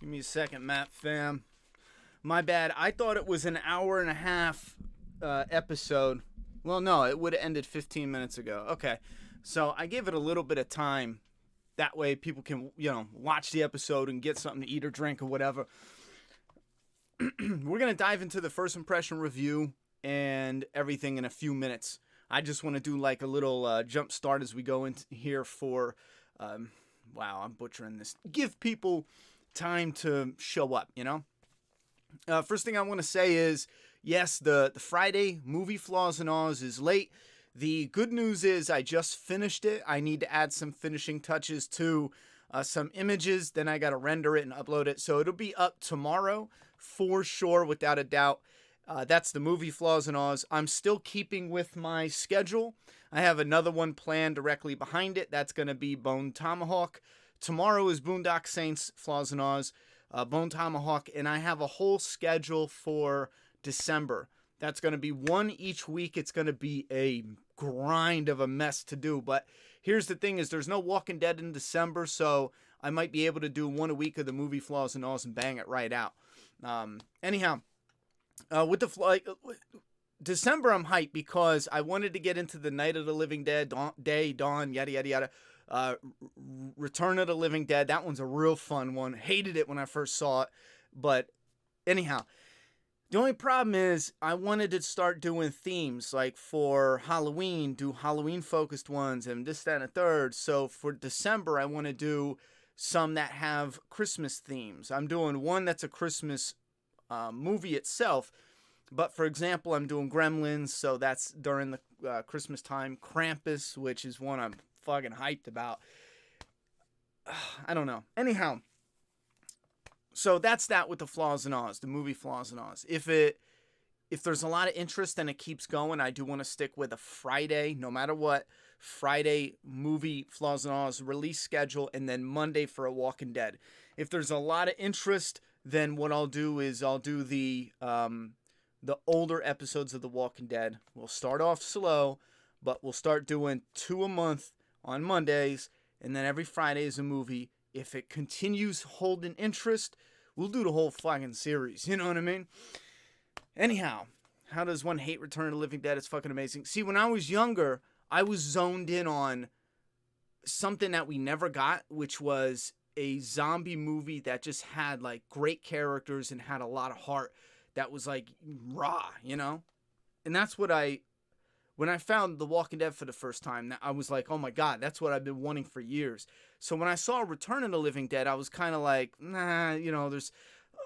Give me a second, Matt fam. My bad. I thought it was an hour and a half episode. Well, no, it would have ended 15 minutes ago. Okay. So I gave it a little bit of time. That way people can, watch the episode and get something to eat or drink or whatever. We're going to dive into the first impression review and everything in a few minutes. I just want to do like a little jump start as we go in here for, wow, I'm butchering this. Give people time to show up, First thing I want to say is, yes, the Friday movie Flaws and Awes is late. The good news is I just finished it. I need to add some finishing touches to some images. Then I got to render it and upload it. So it'll be up tomorrow for sure, without a doubt. That's the movie Flaws and Awes. I'm still keeping with my schedule. I have another one planned directly behind it. That's going to be Bone Tomahawk. Tomorrow is Boondock Saints, Flaws and Awes, Bone Tomahawk, and I have a whole schedule for December. That's going to be one each week. It's going to be a grind of a mess to do. But here's the thing is there's no Walking Dead in December, so I might be able to do one a week of the movie Flaws and Awes and bang it right out. Anyhow, with the December, I'm hyped because I wanted to get into the Night of the Living Dead, Dawn, yada, yada, yada. Return of the Living Dead. That one's a real fun one. Hated it when I first saw it. But anyhow, the only problem is I wanted to start doing themes, like for Halloween, do Halloween-focused ones and this, that, and a third. So for December, I want to do some that have Christmas themes. I'm doing one that's a Christmas movie itself. But for example, I'm doing Gremlins, so that's during the Christmas time. Krampus, which is one I'm fucking hyped about. I don't know. Anyhow, so that's that with the Flaws and Awes, the movie Flaws and Awes. If there's a lot of interest and it keeps going, I do want to stick with a Friday, no matter what, Friday movie Flaws and Awes release schedule, and then Monday for a Walking Dead. If there's a lot of interest, then what I'll do is I'll do the older episodes of The Walking Dead. We'll start off slow, but we'll start doing 2 a month on Mondays, and then every Friday is a movie. If it continues holding interest, we'll do the whole fucking series. You know what I mean? Anyhow, how does one hate Return of the Living Dead? It's fucking amazing. See, when I was younger, I was zoned in on something that we never got, which was a zombie movie that just had like great characters and had a lot of heart. That was like raw, And that's what when I found The Walking Dead for the first time, I was like, oh my God, that's what I've been wanting for years. So when I saw Return of the Living Dead, I was kind of like, nah,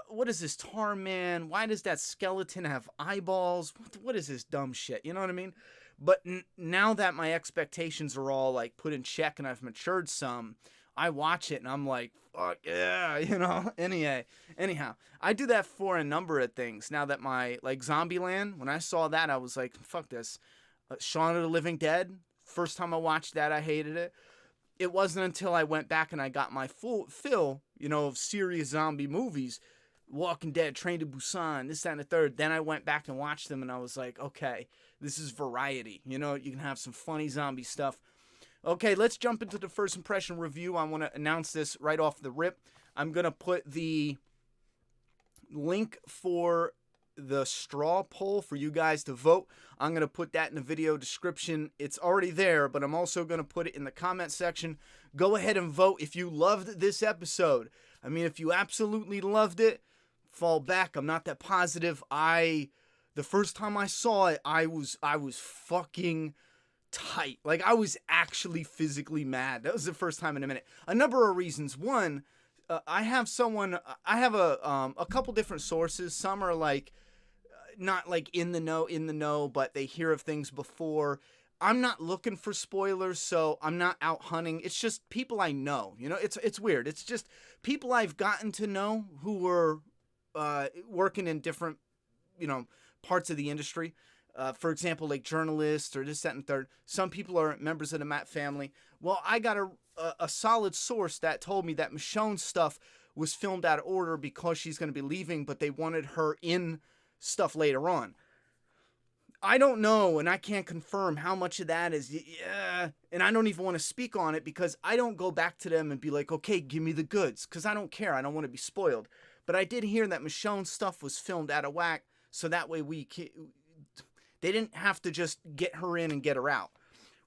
what is this Tar Man? Why does that skeleton have eyeballs? What is this dumb shit? You know what I mean? But now that my expectations are all like put in check and I've matured some, I watch it and I'm like, fuck yeah, Anyhow, I do that for a number of things. Now that like Zombieland, when I saw that, I was like, fuck this. Shaun of the Living Dead, first time I watched that, I hated it. It wasn't until I went back and I got my full fill, of serious zombie movies, Walking Dead, Train to Busan, this, that, and the third. Then I went back and watched them and I was like, okay, this is variety. You can have some funny zombie stuff. Okay, let's jump into the first impression review. I want to announce this right off the rip. I'm going to put the link for the straw poll for you guys to vote. I'm going to put that in the video description. It's already there, but I'm also going to put it in the comment section. Go ahead and vote if you loved this episode. I mean, if you absolutely loved it, fall back. I'm not that positive. The first time I saw it, I was fucking tight. Like, I was actually physically mad. That was the first time in a minute. A number of reasons. One, I have a couple different sources. Some are like, not like in the know, but they hear of things before. I'm not looking for spoilers, so I'm not out hunting. It's just people I know. It's weird. It's just people I've gotten to know who were working in different, parts of the industry. For example, like journalists or this, that, and third. Some people are members of the Matt family. Well, I got a solid source that told me that Michonne's stuff was filmed out of order because she's going to be leaving, but they wanted her in stuff later on. I don't know, and I can't confirm how much of that is, yeah, and I don't even want to speak on it because I don't go back to them and be like, okay, give me the goods, because I don't care. I don't want to be spoiled. But I did hear that Michonne's stuff was filmed out of whack, so that way they didn't have to just get her in and get her out.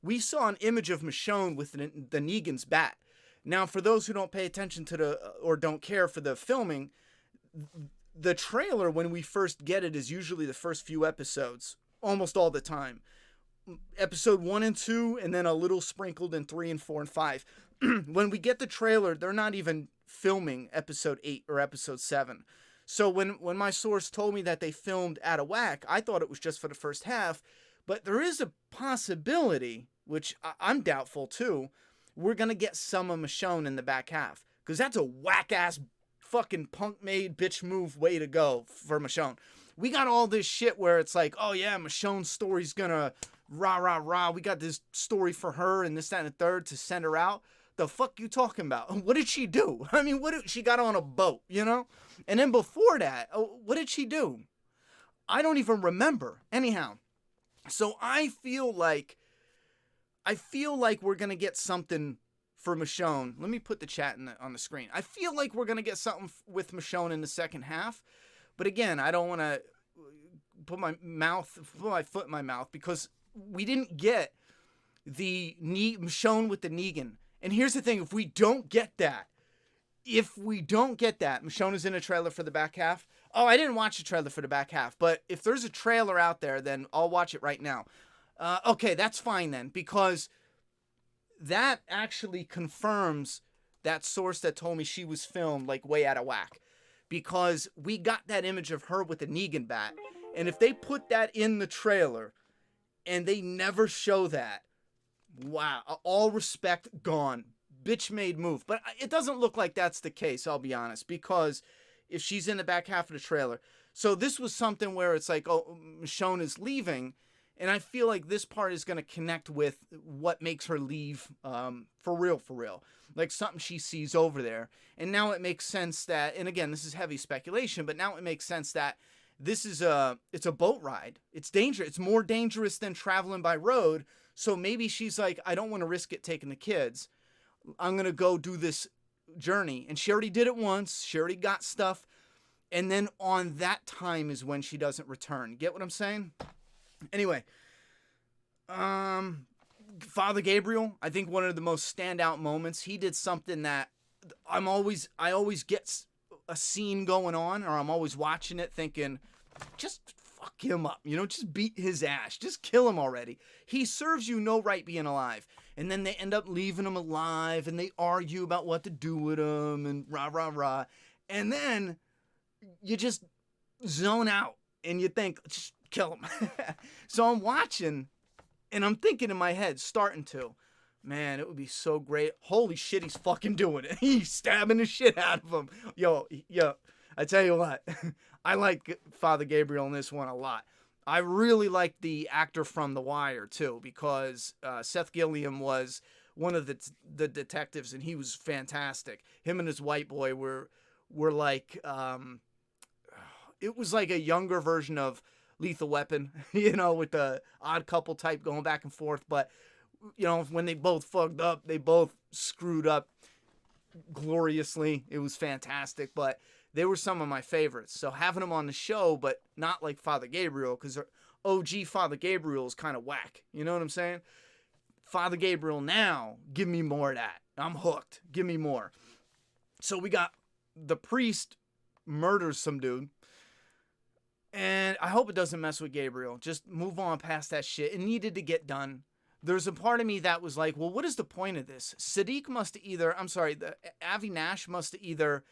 We saw an image of Michonne with the Negan's bat. Now, for those who don't pay attention to or don't care for the filming, the trailer, when we first get it, is usually the first few episodes, almost all the time. Episode 1 and 2, and then a little sprinkled in 3 and 4 and 5. When we get the trailer, they're not even filming episode 8 or episode 7. So when my source told me that they filmed out of whack, I thought it was just for the first half. But there is a possibility, which I'm doubtful too, we're going to get some of Michonne in the back half. Because that's a whack-ass fucking punk-made bitch move way to go for Michonne. We got all this shit where it's like, oh yeah, Michonne's story's gonna rah, rah, rah. We got this story for her and this, that, and the third to send her out. The fuck you talking about? What did she do? I mean, she got on a boat, you know? And then before that, what did she do? I don't even remember. Anyhow, so I feel like we're going to get something for Michonne. Let me put the chat on the screen. I feel like we're going to get something with Michonne in the second half. But again, I don't want to put my foot in my mouth because we didn't get the Michonne with the Negan. And here's the thing, if we don't get that, Michonne is in a trailer for the back half. Oh, I didn't watch the trailer for the back half, but if there's a trailer out there, then I'll watch it right now. Okay, that's fine then, because that actually confirms that source that told me she was filmed like way out of whack. Because we got that image of her with the Negan bat. And if they put that in the trailer and they never show that, wow, all respect gone. Bitch made move. But it doesn't look like that's the case, I'll be honest. Because if she's in the back half of the trailer. So this was something where it's like, oh, Michonne is leaving. And I feel like this part is going to connect with what makes her leave for real. Like something she sees over there. And now it makes sense that, and again, this is heavy speculation, but now it makes sense that this is it's a boat ride. It's dangerous. It's more dangerous than traveling by road. So maybe she's like, I don't want to risk it taking the kids. I'm going to go do this journey. And she already did it once. She already got stuff. And then on that time is when she doesn't return. Get what I'm saying? Anyway, Father Gabriel, I think one of the most standout moments, he did something that I always get a scene going on, or I'm always watching it thinking, just fuck him up, just beat his ass, just kill him already. He serves you no right being alive. And then they end up leaving him alive, and they argue about what to do with him, and rah, rah, rah. And then you just zone out, and you think, just kill him. So I'm watching, and I'm thinking in my head, starting to, man, it would be so great. Holy shit, he's fucking doing it. He's stabbing the shit out of him. Yo, I tell you what, I like Father Gabriel in this one a lot. I really like the actor from The Wire, too, because Seth Gilliam was one of the detectives, and he was fantastic. Him and his white boy were like, it was like a younger version of Lethal Weapon, with the odd couple type going back and forth. But, when they both fucked up, they both screwed up gloriously. It was fantastic, but they were some of my favorites. So having them on the show, but not like Father Gabriel, because OG Father Gabriel is kind of whack. You know what I'm saying? Father Gabriel now, give me more of that. I'm hooked. Give me more. So we got the priest murders some dude. And I hope it doesn't mess with Gabriel. Just move on past that shit. It needed to get done. There's a part of me that was like, well, what is the point of this? Avi Nash must have either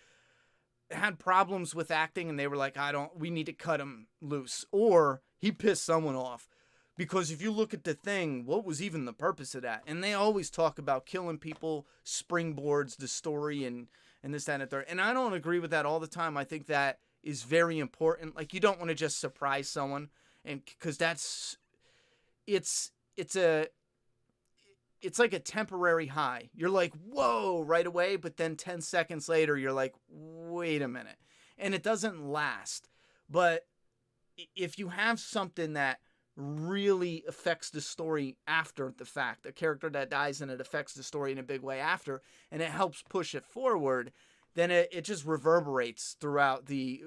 had problems with acting and they were like, we need to cut him loose. Or he pissed someone off. Because if you look at the thing, what was even the purpose of that? And they always talk about killing people, springboards, the story, and this, that, and the third. And I don't agree with that all the time. I think that is very important. Like, you don't want to just surprise someone, and because it's like a temporary high. You're like, whoa, right away, but then 10 seconds later, you're like, wait a minute. And it doesn't last. But if you have something that really affects the story after the fact. A character that dies and it affects the story in a big way after, and it helps push it forward, then it just reverberates throughout the,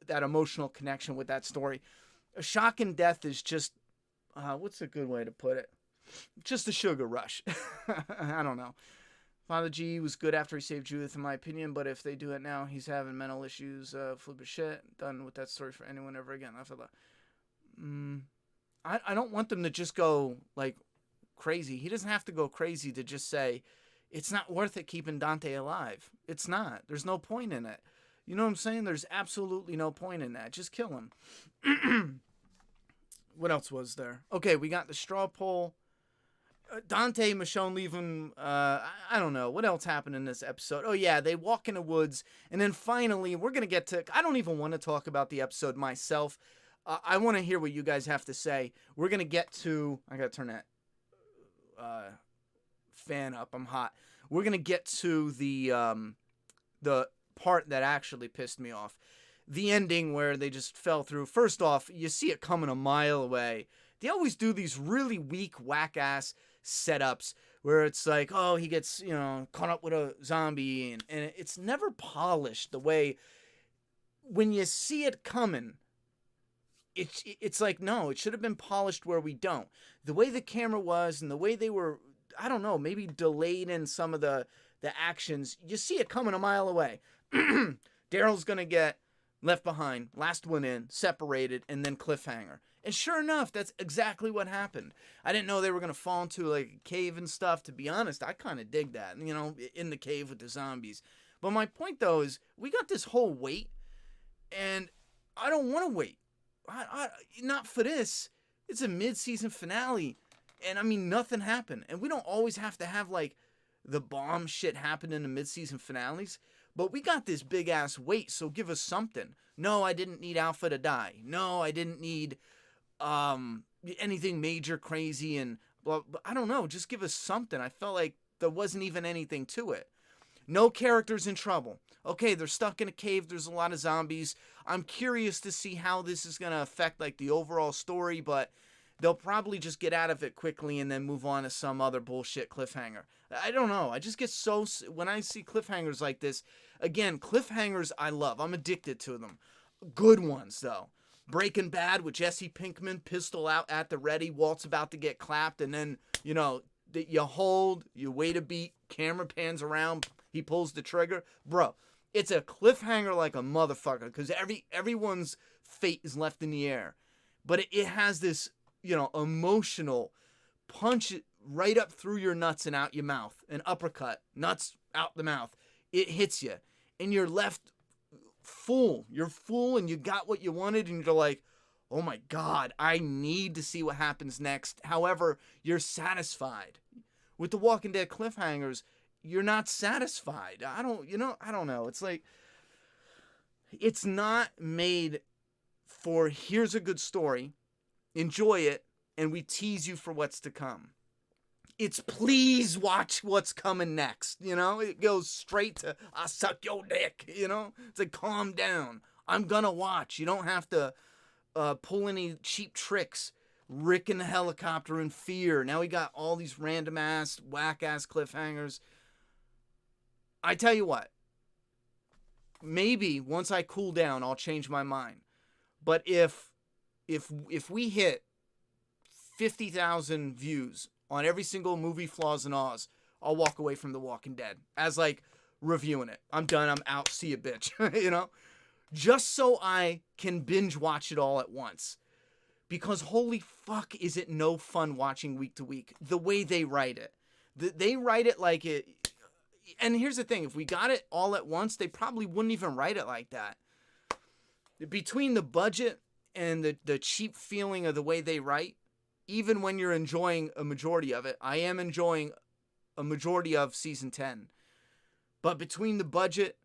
that emotional connection with that story. A shocking death is just, what's a good way to put it? Just a sugar rush. I don't know. Father G was good after he saved Judith, in my opinion, but if they do it now, he's having mental issues. Flip of shit. Done with that story for anyone ever again. I feel like, I don't want them to just go, like, crazy. He doesn't have to go crazy to just say, it's not worth it keeping Dante alive. It's not. There's no point in it. You know what I'm saying? There's absolutely no point in that. Just kill him. What else was there? Okay, we got the straw poll. Dante and Michonne leave him. I don't know. What else happened in this episode? Oh, yeah, they walk in the woods. And then finally, we're going to get to... I don't even want to talk about the episode myself. I want to hear what you guys have to say. We're going to get to... I got to turn that fan up. I'm hot. We're going to get to the part that actually pissed me off. The ending where they just fell through. First off, you see it coming a mile away. They always do these really weak, whack-ass setups where it's like, oh, he gets, caught up with a zombie, and it's never polished the way when you see it coming. It's like, no, it should have been polished where we don't. The way the camera was and the way they were, I don't know, maybe delayed in some of the actions, you see it coming a mile away. Daryl's going to get left behind, last one in, separated, and then cliffhanger. And sure enough, that's exactly what happened. I didn't know they were going to fall into like a cave and stuff. To be honest, I kind of dig that, in the cave with the zombies. But my point, though, is we got this whole wait, and I don't want to wait. I not for this. It's a mid-season finale, and nothing happened. And we don't always have to have like the bomb shit happen in the mid-season finales, but we got this big-ass wait, so give us something. No, I didn't need Alpha to die. No, I didn't need anything major, crazy, and blah, blah. I don't know, just give us something. I felt like there wasn't even anything to it. No characters in trouble. Okay, they're stuck in a cave. There's a lot of zombies. I'm curious to see how this is going to affect like the overall story, but they'll probably just get out of it quickly and then move on to some other bullshit cliffhanger. I don't know. I just get so... When I see cliffhangers like this, again, cliffhangers I love. I'm addicted to them. Good ones, though. Breaking Bad with Jesse Pinkman, pistol out at the ready, Walt's about to get clapped, and then, you hold, you wait a beat, camera pans around, he pulls the trigger. Bro, it's a cliffhanger like a motherfucker, because everyone's fate is left in the air. But it has this, emotional punch right up through your nuts and out your mouth. An uppercut, nuts out the mouth. It hits you, and you're left full. You're full, and you got what you wanted, and you're like, oh my God, I need to see what happens next. However, you're satisfied. With the Walking Dead cliffhangers, you're not satisfied. I don't know. It's like, it's not made for here's a good story, enjoy it, and we tease you for what's to come. It's please watch what's coming next. It goes straight to I'll suck your dick. It's like, calm down. I'm gonna watch. You don't have to pull any cheap tricks. Rick in the helicopter in fear. Now we got all these random ass, whack ass cliffhangers. I tell you what. Maybe once I cool down, I'll change my mind. But if we hit 50,000 views on every single movie Flaws and Awes, I'll walk away from The Walking Dead as like reviewing it. I'm done. I'm out. See you, bitch. Just so I can binge watch it all at once. Because holy fuck, is it no fun watching week to week. The way they write it. They write it like it... And here's the thing. If we got it all at once, they probably wouldn't even write it like that. Between the budget and the cheap feeling of the way they write, even when you're enjoying a majority of it, I am enjoying a majority of season 10. But between the budget,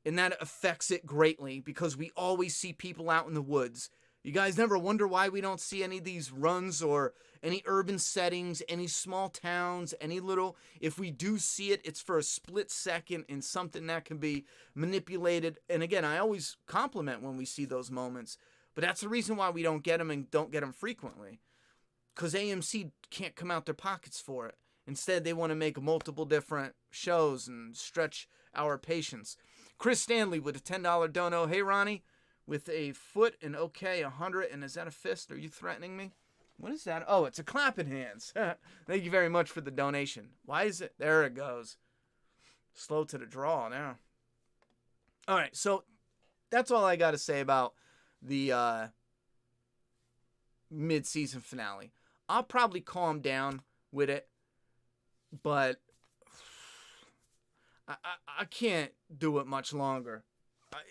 and that affects it greatly because we always see people out in the woods. You guys never wonder why we don't see any of these runs or any urban settings, any small towns, any little... If we do see it, it's for a split second and something that can be manipulated. And again, I always compliment when we see those moments. But that's the reason why we don't get them and don't get them frequently. Because AMC can't come out their pockets for it. Instead, they want to make multiple different shows and stretch our patience. Chris Stanley with a $10 dono. Hey, Ronnie, with a foot and okay, 100. And is that a fist? Are you threatening me? What is that? Oh, it's a clapping hands. Thank you very much for the donation. Why is it? There it goes. Slow to the draw now. All right, so that's all I got to say about the mid-season finale. I'll probably calm down with it, but I can't do it much longer.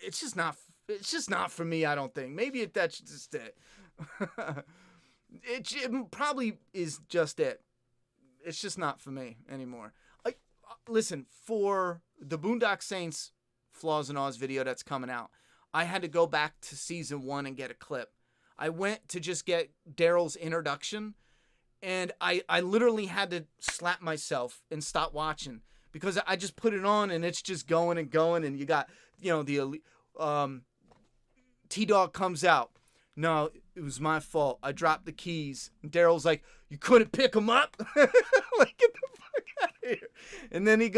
It's just not for me, I don't think. Maybe that's just it. It probably is just it. It's just not for me anymore. Listen, for the Boondock Saints Flaws and Awes video that's coming out, I had to go back to season 1 and get a clip. I went to just get Daryl's introduction, and I literally had to slap myself and stop watching because I just put it on and it's just going and going, and you got, the T-Dog comes out. No, it was my fault. I dropped the keys. And Daryl's like, you couldn't pick them up? Like, get the fuck out of here. And then he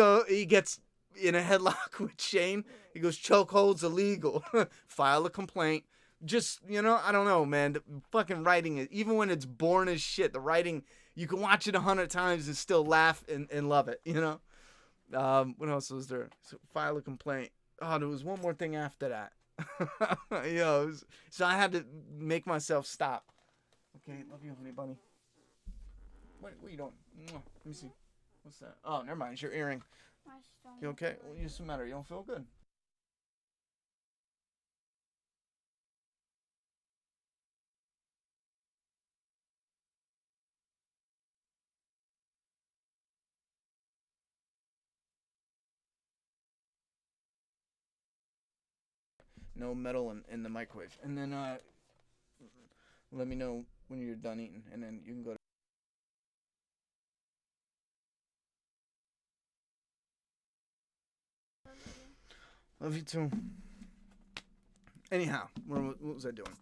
gets in a headlock with Shane. He goes, chokehold's illegal. File a complaint. Just, I don't know, man. The fucking writing, even when it's boring as shit, the writing, you can watch it 100 times and still laugh and love it, What else was there? So, file a complaint. Oh, there was one more thing after that. So I had to make myself stop. Okay, love you, honey bunny. What are you doing? Let me see. What's that? Oh, never mind. It's your earring. You okay? What's the matter? You don't feel good? No metal in the microwave. And then let me know when you're done eating, and then you can go to... Love you too. Anyhow, what was I doing?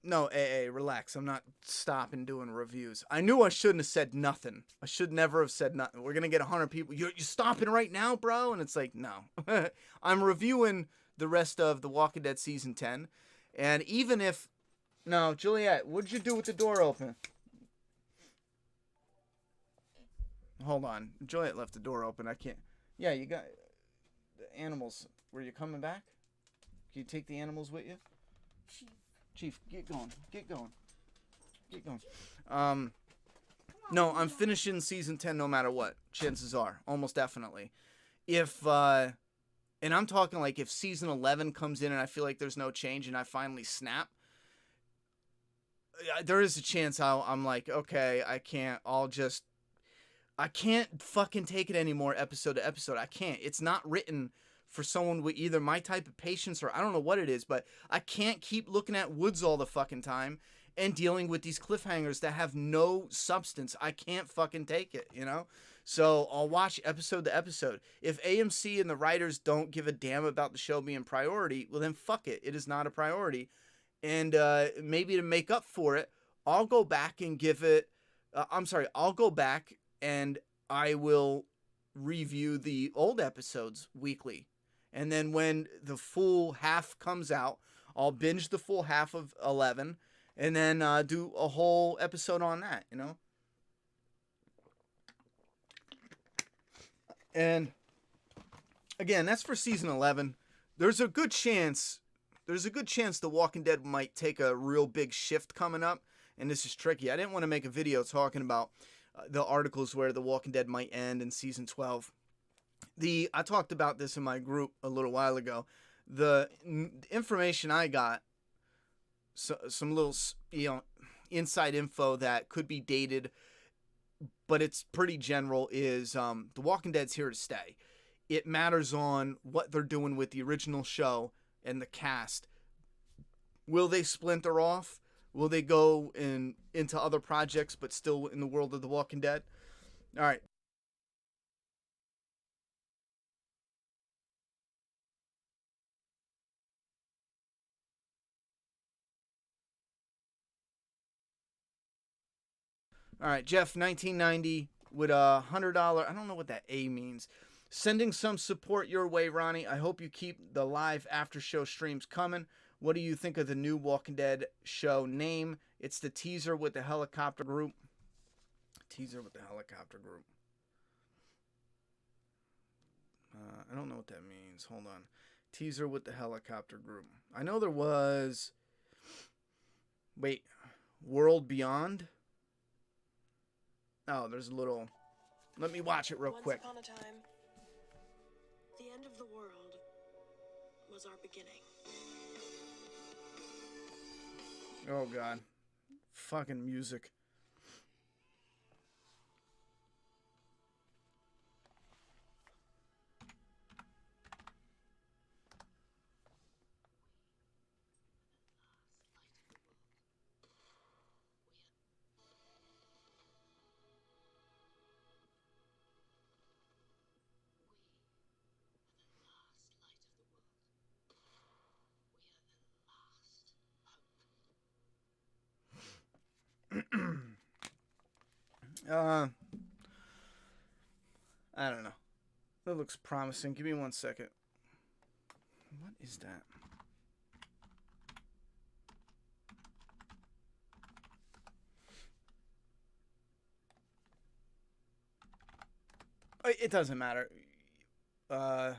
No, AA, relax. I'm not stopping doing reviews. I knew I shouldn't have said nothing. I should never have said nothing. We're going to get 100 people. You're stopping right now, bro? And it's like, no. I'm reviewing the rest of The Walking Dead Season 10. And even if... No, Juliet, what'd you do with the door open? Hold on. Juliet left the door open. I can't... Yeah, you got... The animals. Were you coming back? Can you take the animals with you? Chief, get going. Get going. Get going. No, I'm finishing season 10 no matter what. Chances are. Almost definitely. If, and I'm talking like if season 11 comes in and I feel like there's no change and I finally snap, there is a chance I'm like, okay, I can't fucking take it anymore episode to episode. I can't. It's not written for someone with either my type of patience or I don't know what it is, but I can't keep looking at woods all the fucking time and dealing with these cliffhangers that have no substance. I can't fucking take it, So I'll watch episode to episode. If AMC and the writers don't give a damn about the show being priority, well then fuck it. It is not a priority. And maybe to make up for it, I'll go back and give it... I'll go back and I will review the old episodes weekly. And then when the full half comes out, I'll binge the full half of 11 and then do a whole episode on that, And again, that's for season 11. There's a good chance The Walking Dead might take a real big shift coming up, and this is tricky. I didn't want to make a video talking about the articles where The Walking Dead might end in season 12. I talked about this in my group a little while ago. The information I got, some little, inside info that could be dated, but it's pretty general, is The Walking Dead's here to stay. It matters on what they're doing with the original show and the cast. Will they splinter off? Will they go into other projects but still in the world of The Walking Dead? All right. All right, Jeff, 1990 with a $100. I don't know what that A means. Sending some support your way, Ronnie. I hope you keep the live after show streams coming. What do you think of the new Walking Dead show name? It's the teaser with the helicopter group. Teaser with the helicopter group. I don't know what that means. Hold on. Teaser with the helicopter group. I know there was... Wait. World Beyond? Oh, there's a little... Let me watch it real quick. Once upon a time, the end of the world was our beginning. Oh, God. Fucking music. I don't know. That looks promising. Give me 1 second. What is that? It doesn't matter. I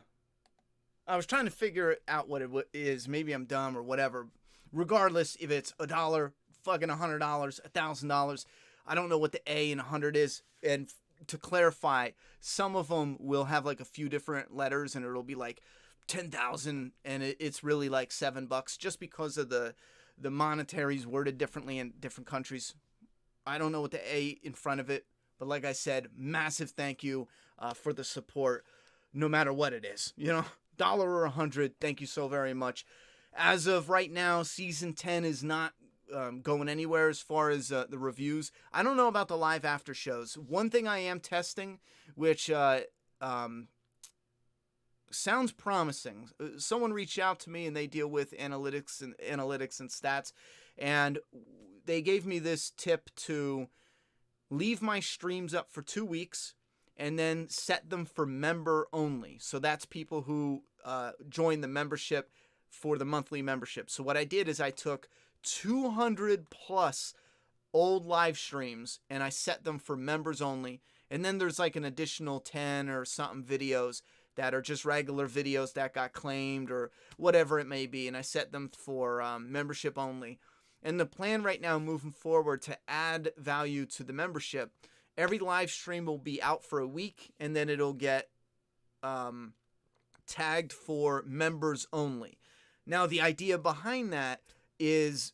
was trying to figure out what it is. Maybe I'm dumb or whatever. Regardless, if it's $1, fucking $100, $1,000, I don't know what the A in 100 is. And to clarify, some of them will have like a few different letters, and it'll be like 10,000, and it's really like $7 just because of the monetaries worded differently in different countries. I don't know what the A in front of it, but like I said, massive thank you for the support, no matter what it is. You know, $1 or 100, thank you so very much. As of right now, season 10 is not going anywhere as far as the reviews. I don't know about the live after shows. One thing I am testing, which sounds promising. Someone reached out to me, and they deal with analytics and stats, and they gave me this tip to leave my streams up for 2 weeks and then set them for member only. So that's people who join the membership for the monthly membership. So what I did is I took 200 plus old live streams and I set them for members only. And then there's like an additional 10 or something videos that are just regular videos that got claimed or whatever it may be. And I set them for membership only. And the plan right now moving forward to add value to the membership, every live stream will be out for a week and then it'll get tagged for members only. Now, the idea behind that is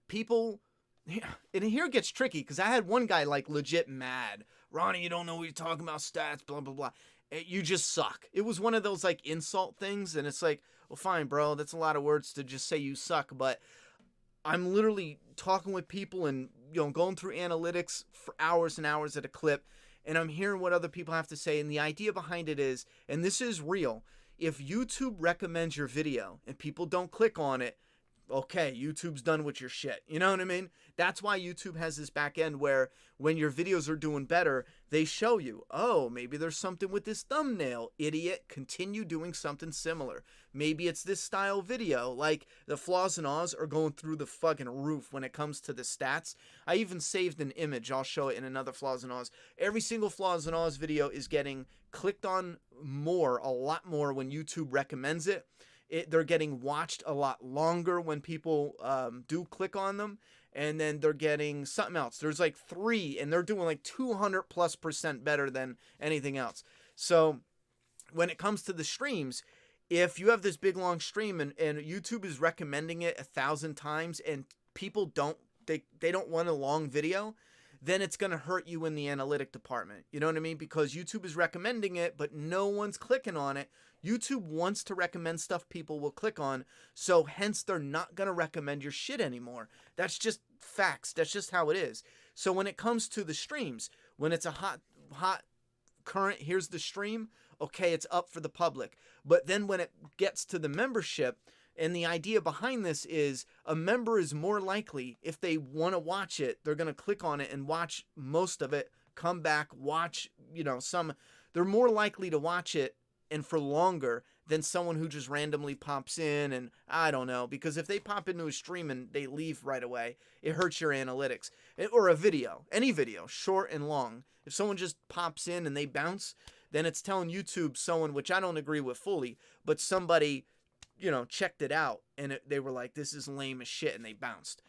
people, and here it gets tricky because I had one guy like legit mad. Ronnie, you don't know what you're talking about, stats, blah, blah, blah. You just suck. It was one of those like insult things, and it's like, well, fine, bro, that's a lot of words to just say you suck, but I'm literally talking with people and, you know, going through analytics for hours and hours at a clip, and I'm hearing what other people have to say, and the idea behind it is, and this is real, if YouTube recommends your video and people don't click on it, okay, YouTube's done with your shit. You know what I mean? That's why YouTube has this back end where when your videos are doing better, they show you, oh, maybe there's something with this thumbnail. Idiot, continue doing something similar. Maybe it's this style video. Like the Flaws and Awes are going through the fucking roof when it comes to the stats. I even saved an image. I'll show it in another Flaws and Awes. Every single Flaws and Awes video is getting clicked on more, a lot more when YouTube recommends it. They're getting watched a lot longer when people do click on them, and then they're getting something else. There's like 3, and they're doing like 200+% better than anything else. So when it comes to the streams, if you have this big long stream and YouTube is recommending it 1,000 times and people don't, they don't want a long video, then it's going to hurt you in the analytic department. You know what I mean? Because YouTube is recommending it, but no one's clicking on it. YouTube wants to recommend stuff people will click on, so hence they're not going to recommend your shit anymore. That's just facts. That's just how it is. So when it comes to the streams, when it's a hot current, here's the stream, okay, it's up for the public. But then when it gets to the membership, And the idea behind this is a member is more likely, if they want to watch it, they're going to click on it and watch most of it, come back, watch, they're more likely to watch it and for longer than someone who just randomly pops in and I don't know, because if they pop into a stream and they leave right away, it hurts your analytics. Or a video, any video, short and long. If someone just pops in and they bounce, then it's telling YouTube someone, which I don't agree with fully, but somebody checked it out and they were like, this is lame as shit, and they bounced.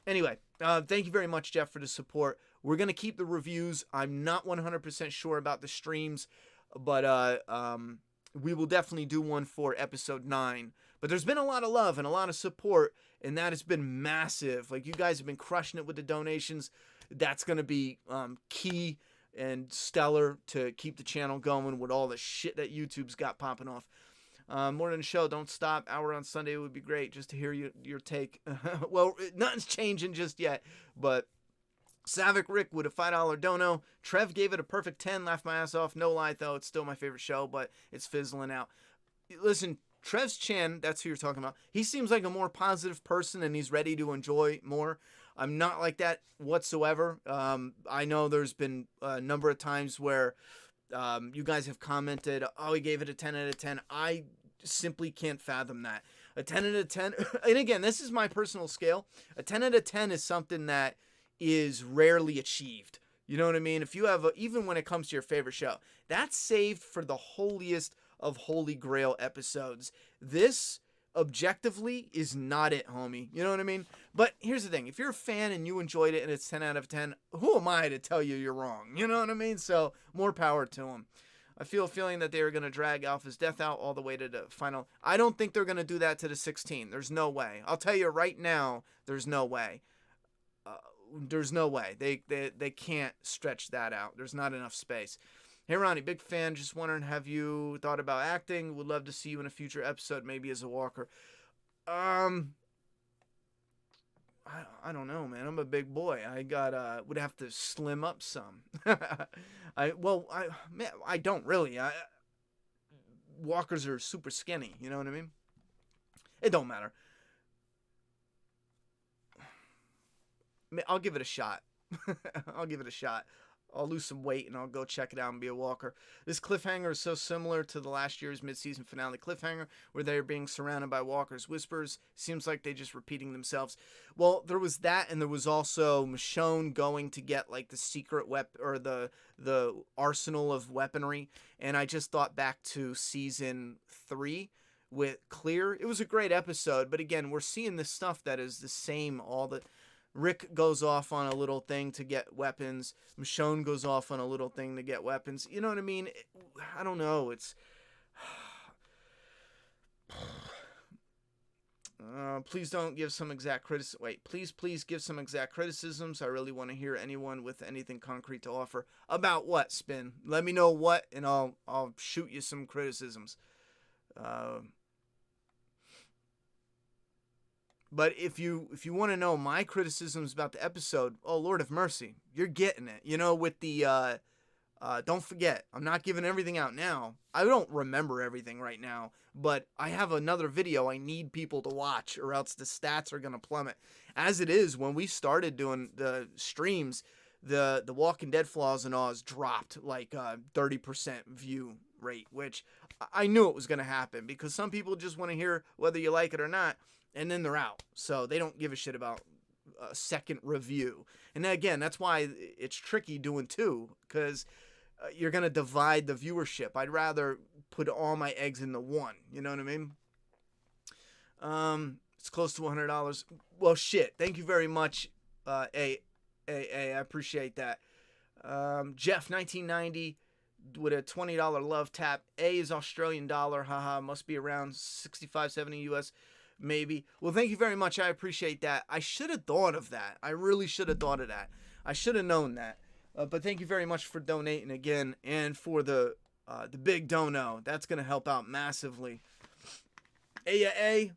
Anyway, thank you very much, Jeff, for the support. We're going to keep the reviews. I'm not 100% sure about the streams, but we will definitely do one for episode 9. But there's been a lot of love and a lot of support, and that has been massive. Like, you guys have been crushing it with the donations. That's going to be key and stellar to keep the channel going with all the shit that YouTube's got popping off. More than the show, don't stop. Hour on Sunday would be great just to hear your take. Well, nothing's changing just yet, but Savick Rick with a $5 dono. Trev gave it a perfect 10. Laughed my ass off. No lie, though. It's still my favorite show, but it's fizzling out. Listen, Trev's Chan, that's who you're talking about. He seems like a more positive person, and he's ready to enjoy more. I'm not like that whatsoever. I know there's been a number of times where you guys have commented, oh, he gave it a 10 out of 10. I simply can't fathom that. A 10 out of 10, and again, this is my personal scale. A 10 out of 10 is something that is rarely achieved. You know what I mean? If you have, even when it comes to your favorite show, that's saved for the holiest of holy grail episodes. This, objectively, is not it, homie. You know what I mean? But here's the thing. If you're a fan and you enjoyed it and it's 10 out of 10, who am I to tell you you're wrong? You know what I mean? So, more power to them. I feel a feeling that they are going to drag Alpha's death out all the way to the final. I don't think they're going to do that to the 16. There's no way. I'll tell you right now, there's no way. There's no way. They can't stretch that out. There's not enough space. Hey, Ronnie, big fan. Just wondering, have you thought about acting? Would love to see you in a future episode, maybe as a walker. I don't know, man. I'm a big boy. Would have to slim up some. I don't really. Walkers are super skinny. You know what I mean? It don't matter. I'll give it a shot. I'll give it a shot. I'll lose some weight and I'll go check it out and be a walker. This cliffhanger is so similar to the last year's mid-season finale cliffhanger where they're being surrounded by walkers' whispers. Seems like they're just repeating themselves. Well, there was that, and there was also Michonne going to get like the secret weapon or the arsenal of weaponry. And I just thought back to season 3 with Clear. It was a great episode, but again, we're seeing this stuff that is the same all the. Rick goes off on a little thing to get weapons. Michonne goes off on a little thing to get weapons. You know what I mean? I don't know. It's... please don't give some exact criticism. Wait, please give some exact criticisms. I really want to hear anyone with anything concrete to offer. About what, Spin? Let me know what, and I'll shoot you some criticisms. But if you want to know my criticisms about the episode, oh, Lord have mercy, you're getting it. You know, with the, don't forget, I'm not giving everything out now. I don't remember everything right now, but I have another video I need people to watch or else the stats are going to plummet. As it is, when we started doing the streams, the Walking Dead Flaws and Awes dropped like 30% view rate, which I knew it was going to happen because some people just want to hear whether you like it or not. And then they're out. So they don't give a shit about a second review. And then again, that's why it's tricky doing 2. Because you're going to divide the viewership. I'd rather put all my eggs into one. You know what I mean? It's close to $100. Well, shit. Thank you very much, A. I appreciate that. Jeff, 1990, with a $20 love tap. A is Australian dollar. Haha. Must be around 65, 70 US. Maybe. Well, thank you very much. I appreciate that. I should have thought of that. I really should have thought of that. I should have known that. But thank you very much for donating again and for the big dono. That's going to help out massively. A.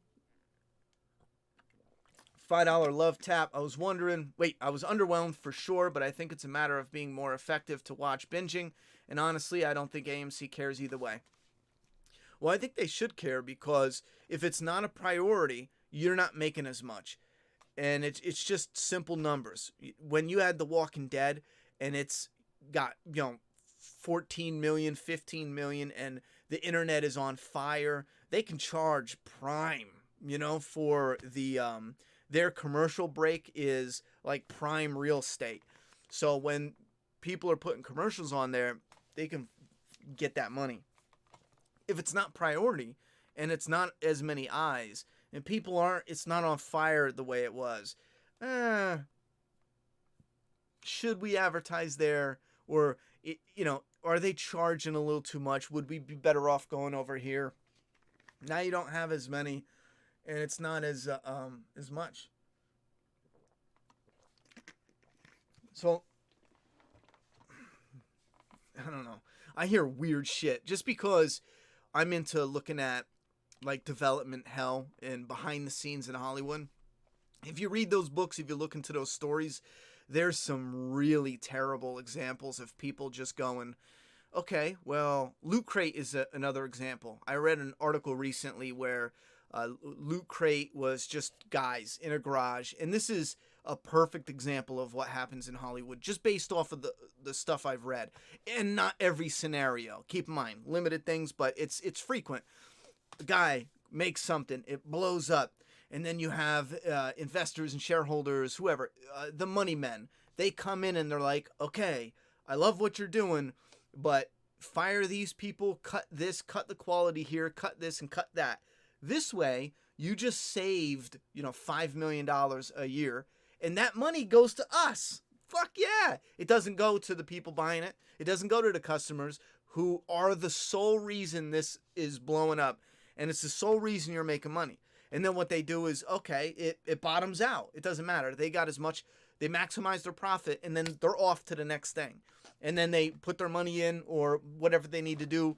$5 love tap. I was underwhelmed for sure, but I think it's a matter of being more effective to watch binging. And honestly, I don't think AMC cares either way. Well, I think they should care because if it's not a priority, you're not making as much. And it's just simple numbers. When you had The Walking Dead and it's got, 14 million, 15 million, and the internet is on fire, they can charge Prime, for their commercial break is like prime real estate. So when people are putting commercials on there, they can get that money. If it's not priority and it's not as many eyes and it's not on fire the way it was, should we advertise there? Or, are they charging a little too much? Would we be better off going over here? Now you don't have as many and it's not as much. So, I don't know. I hear weird shit just because I'm into looking at like development hell and behind the scenes in Hollywood. If you read those books, if you look into those stories, there's some really terrible examples of people just going, okay, well, Loot Crate is another example. I read an article recently where Loot Crate was just guys in a garage, and this is a perfect example of what happens in Hollywood, just based off of the stuff I've read, and not every scenario. Keep in mind, limited things, but it's frequent. The guy makes something, it blows up, and then you have investors and shareholders, whoever, the money men. They come in and they're like, okay, I love what you're doing, but fire these people, cut this, cut the quality here, cut this and cut that. This way, you just saved, $5 million a year, and that money goes to us. Fuck yeah. It doesn't go to the people buying it. It doesn't go to the customers who are the sole reason this is blowing up, and it's the sole reason you're making money. And then what they do is, okay, it bottoms out. It doesn't matter. They got as much, they maximize their profit, and then they're off to the next thing. And then they put their money in or whatever they need to do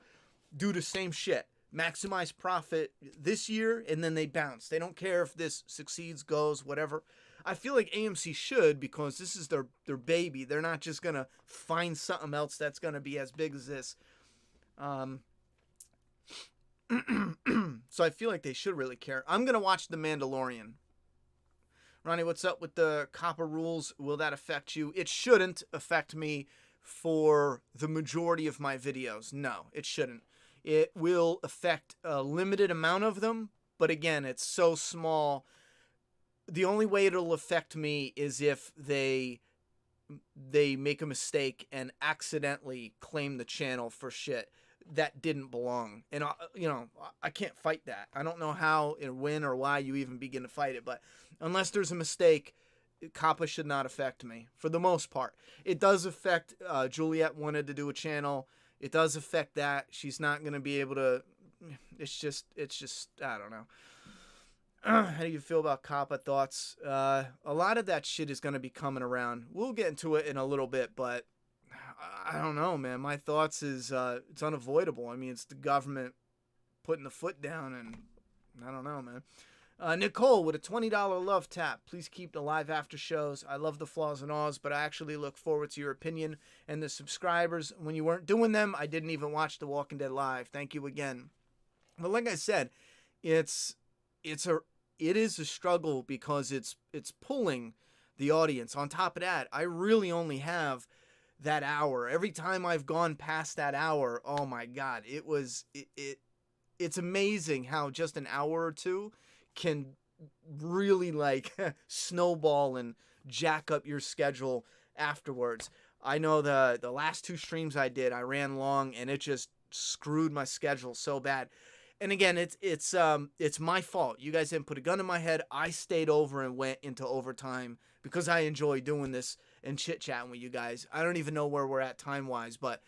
the same shit. Maximize profit this year, and then they bounce. They don't care if this succeeds, goes, whatever. I feel like AMC should, because this is their baby. They're not just going to find something else that's going to be as big as this. So I feel like they should really care. I'm going to watch The Mandalorian. Ronnie, what's up with the COPPA rules? Will that affect you? It shouldn't affect me for the majority of my videos. No, it shouldn't. It will affect a limited amount of them, but again, it's so small. The only way it'll affect me is if they make a mistake and accidentally claim the channel for shit that didn't belong. And I can't fight that. I don't know how and when or why you even begin to fight it, but unless there's a mistake, COPPA should not affect me for the most part. It does affect Juliet wanted to do a channel. It does affect that. She's not going to be able to. It's just I don't know. How do you feel about COPPA thoughts? A lot of that shit is going to be coming around. We'll get into it in a little bit, but I don't know, man. My thoughts is it's unavoidable. I mean, it's the government putting the foot down, and I don't know, man. Nicole with a $20 love tap. Please keep the live after shows. I love the flaws and alls, but I actually look forward to your opinion and the subscribers. When you weren't doing them, I didn't even watch The Walking Dead live. Thank you again. But like I said, it is a struggle because it's pulling the audience. On top of that, I really only have that hour. Every time I've gone past that hour, oh my God, it's amazing how just an hour or two can really like snowball and jack up your schedule afterwards. I know the last two streams I did, I ran long and it just screwed my schedule so bad. And again, it's my fault. You guys didn't put a gun in my head. I stayed over and went into overtime because I enjoy doing this and chit-chatting with you guys. I don't even know where we're at time-wise, but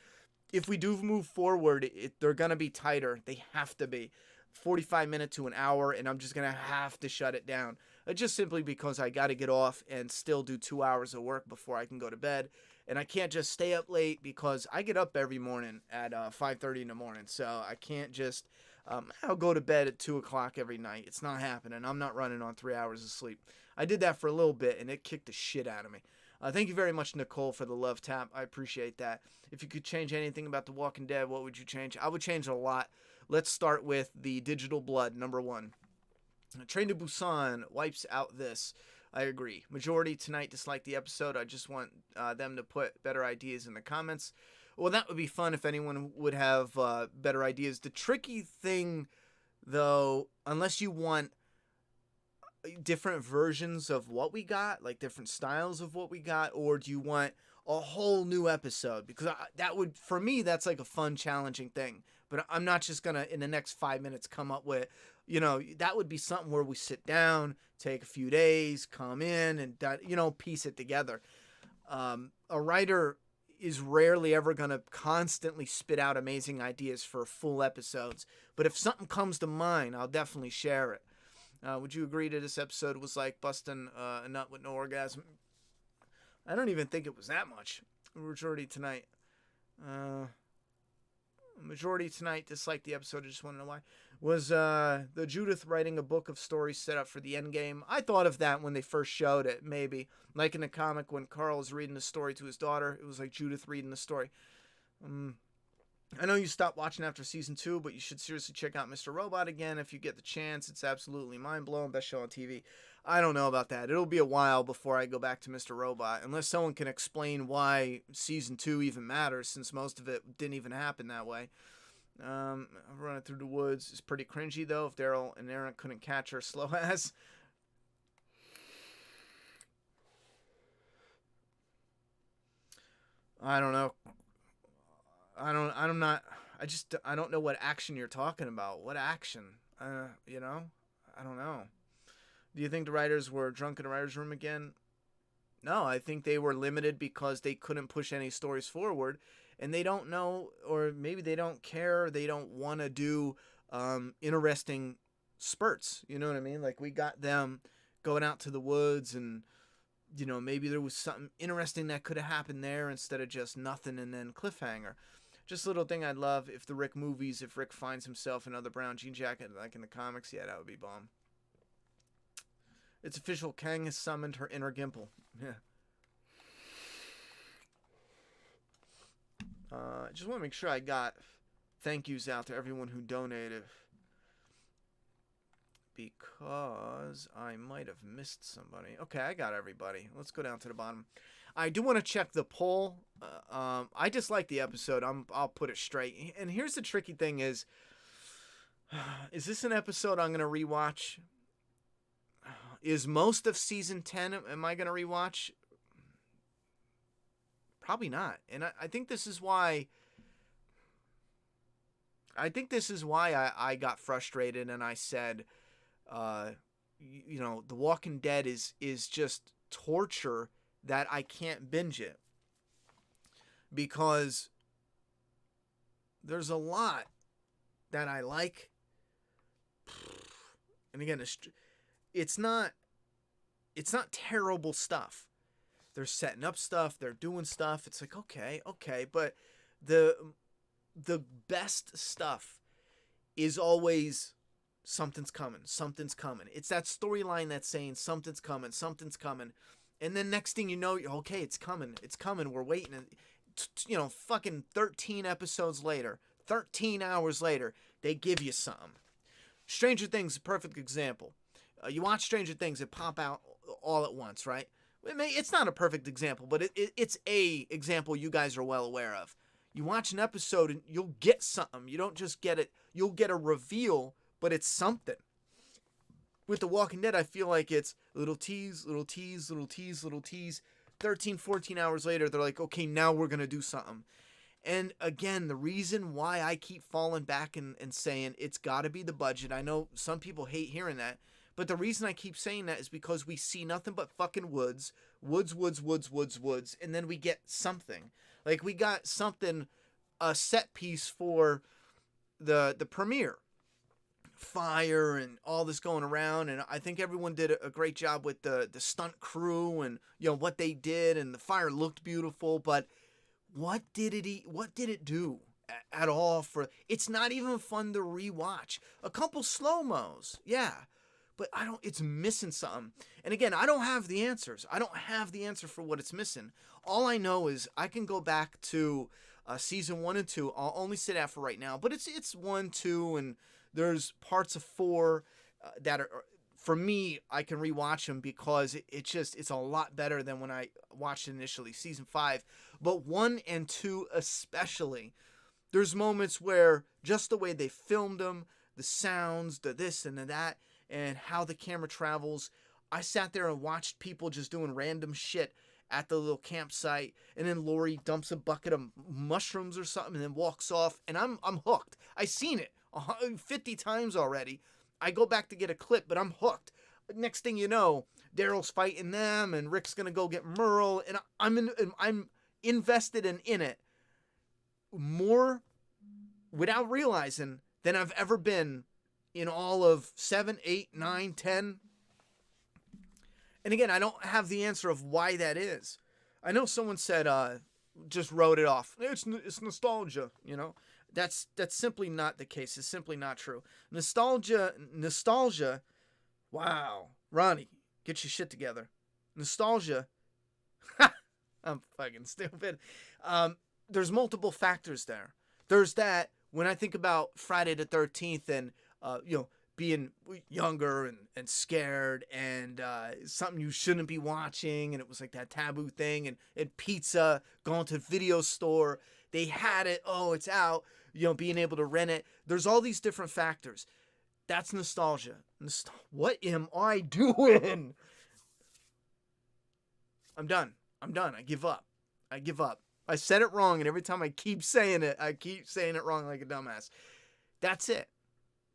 if we do move forward, they're going to be tighter. They have to be. 45 minutes to an hour, and I'm just going to have to shut it down. Just simply because I got to get off and still do 2 hours of work before I can go to bed. And I can't just stay up late because I get up every morning at 5:30 in the morning. So I can't just, I'll go to bed at 2 o'clock every night. It's not happening. I'm not running on 3 hours of sleep. I did that for a little bit, and it kicked the shit out of me. Thank you very much, Nicole, for the love tap. I appreciate that. If you could change anything about The Walking Dead, what would you change? I would change a lot. Let's start with the Digital Blood, number 1. Train to Busan wipes out this. I agree. Majority tonight dislike the episode. I just want them to put better ideas in the comments. Well, that would be fun if anyone would have better ideas. The tricky thing, though, unless you want different versions of what we got, like different styles of what we got, or do you want a whole new episode? Because that would, for me, that's like a fun, challenging thing. But I'm not just going to, in the next 5 minutes, come up with, that would be something where we sit down, take a few days, come in, and, piece it together. A writer is rarely ever going to constantly spit out amazing ideas for full episodes. But if something comes to mind, I'll definitely share it. Would you agree that this episode was like busting a nut with no orgasm? I don't even think it was that much. Majority tonight disliked the episode. I just want to know why. Was the Judith writing a book of stories set up for the end game? I thought of that when they first showed it, maybe. Like in the comic when Carl is reading the story to his daughter. It was like Judith reading the story. I know you stopped watching after season 2, but you should seriously check out Mr. Robot again if you get the chance. It's absolutely mind-blowing. Best show on TV. I don't know about that. It'll be a while before I go back to Mr. Robot, unless someone can explain why season 2 even matters, since most of it didn't even happen that way. Running through the woods is pretty cringy, though, if Daryl and Aaron couldn't catch her slow ass. I don't know. I don't know what action you're talking about. What action? I don't know. Do you think the writers were drunk in the writer's room again? No, I think they were limited because they couldn't push any stories forward, and they don't know, or maybe they don't care, they don't want to do interesting spurts. You know what I mean? Like, we got them going out to the woods, and maybe there was something interesting that could have happened there instead of just nothing and then cliffhanger. Just a little thing I'd love if Rick finds himself another brown jean jacket like in the comics. Yeah, that would be bomb. It's official. Kang has summoned her inner Gimple. Yeah. Just want to make sure I got thank yous out to everyone who donated, because I might have missed somebody. Okay, I got everybody. Let's go down to the bottom. I do want to check the poll. I dislike the episode. I'll put it straight. And here's the tricky thing is this an episode I'm going to rewatch? Is most of season 10 am I going to rewatch? Probably not. And I think this is why I got frustrated and I said, The Walking Dead is just torture that I can't binge it, because there's a lot that I like, and again, it's not terrible stuff. They're setting up stuff, they're doing stuff. It's like, okay, but the best stuff is always something's coming. It's that storyline that's saying something's coming. And then next thing you know, okay, it's coming. We're waiting. And, fucking 13 episodes later, 13 hours later, they give you something. Stranger Things, a perfect example. You watch Stranger Things, it pop out all at once, right? It's not a perfect example, but it's a example you guys are well aware of. You watch an episode and you'll get something. You don't just get it. You'll get a reveal, but it's something. With The Walking Dead, I feel like it's little tease. 13, 14 hours later, they're like, okay, now we're going to do something. And again, the reason why I keep falling back and saying it's got to be the budget. I know some people hate hearing that, but the reason I keep saying that is because we see nothing but fucking woods, and then we get something. Like, we got something, a set piece for the premiere. Fire and all this going around, and I think everyone did a great job with the stunt crew and what they did, and the fire looked beautiful, but what did it do at all? For it's not even fun to rewatch. A couple slow-mos, yeah, but it's missing something. And again, I don't have the answers. I don't have the answer for what it's missing. All I know is I can go back to season 1 and 2. I'll only say that for right now, but it's 1, 2, and there's parts of 4 that are, for me, I can rewatch them because it's a lot better than when I watched it initially. Season 5, but 1 and 2 especially. There's moments where just the way they filmed them, the sounds, the this and the that, and how the camera travels. I sat there and watched people just doing random shit at the little campsite, and then Lori dumps a bucket of mushrooms or something and then walks off, and I'm hooked. I've seen it 50 times already. I go back to get a clip, but I'm hooked. Next thing you know, Daryl's fighting them, and Rick's gonna go get Merle, and I'm invested in it more without realizing than I've ever been in all of 7, 8, 9, 10. And again, I don't have the answer of why that is. I know someone said, just wrote it off. It's nostalgia, you know. That's simply not the case. It's simply not true. Nostalgia. Wow, Ronnie, get your shit together. Nostalgia. I'm fucking stupid. There's multiple factors there. There's that when I think about Friday the 13th and being younger and scared and something you shouldn't be watching, and it was like that taboo thing, and pizza, going to the video store, they had it, oh, it's out, being able to rent it. There's all these different factors. That's nostalgia. What am I doing? I'm done. I give up. I said it wrong, and every time I keep saying it wrong like a dumbass. That's it.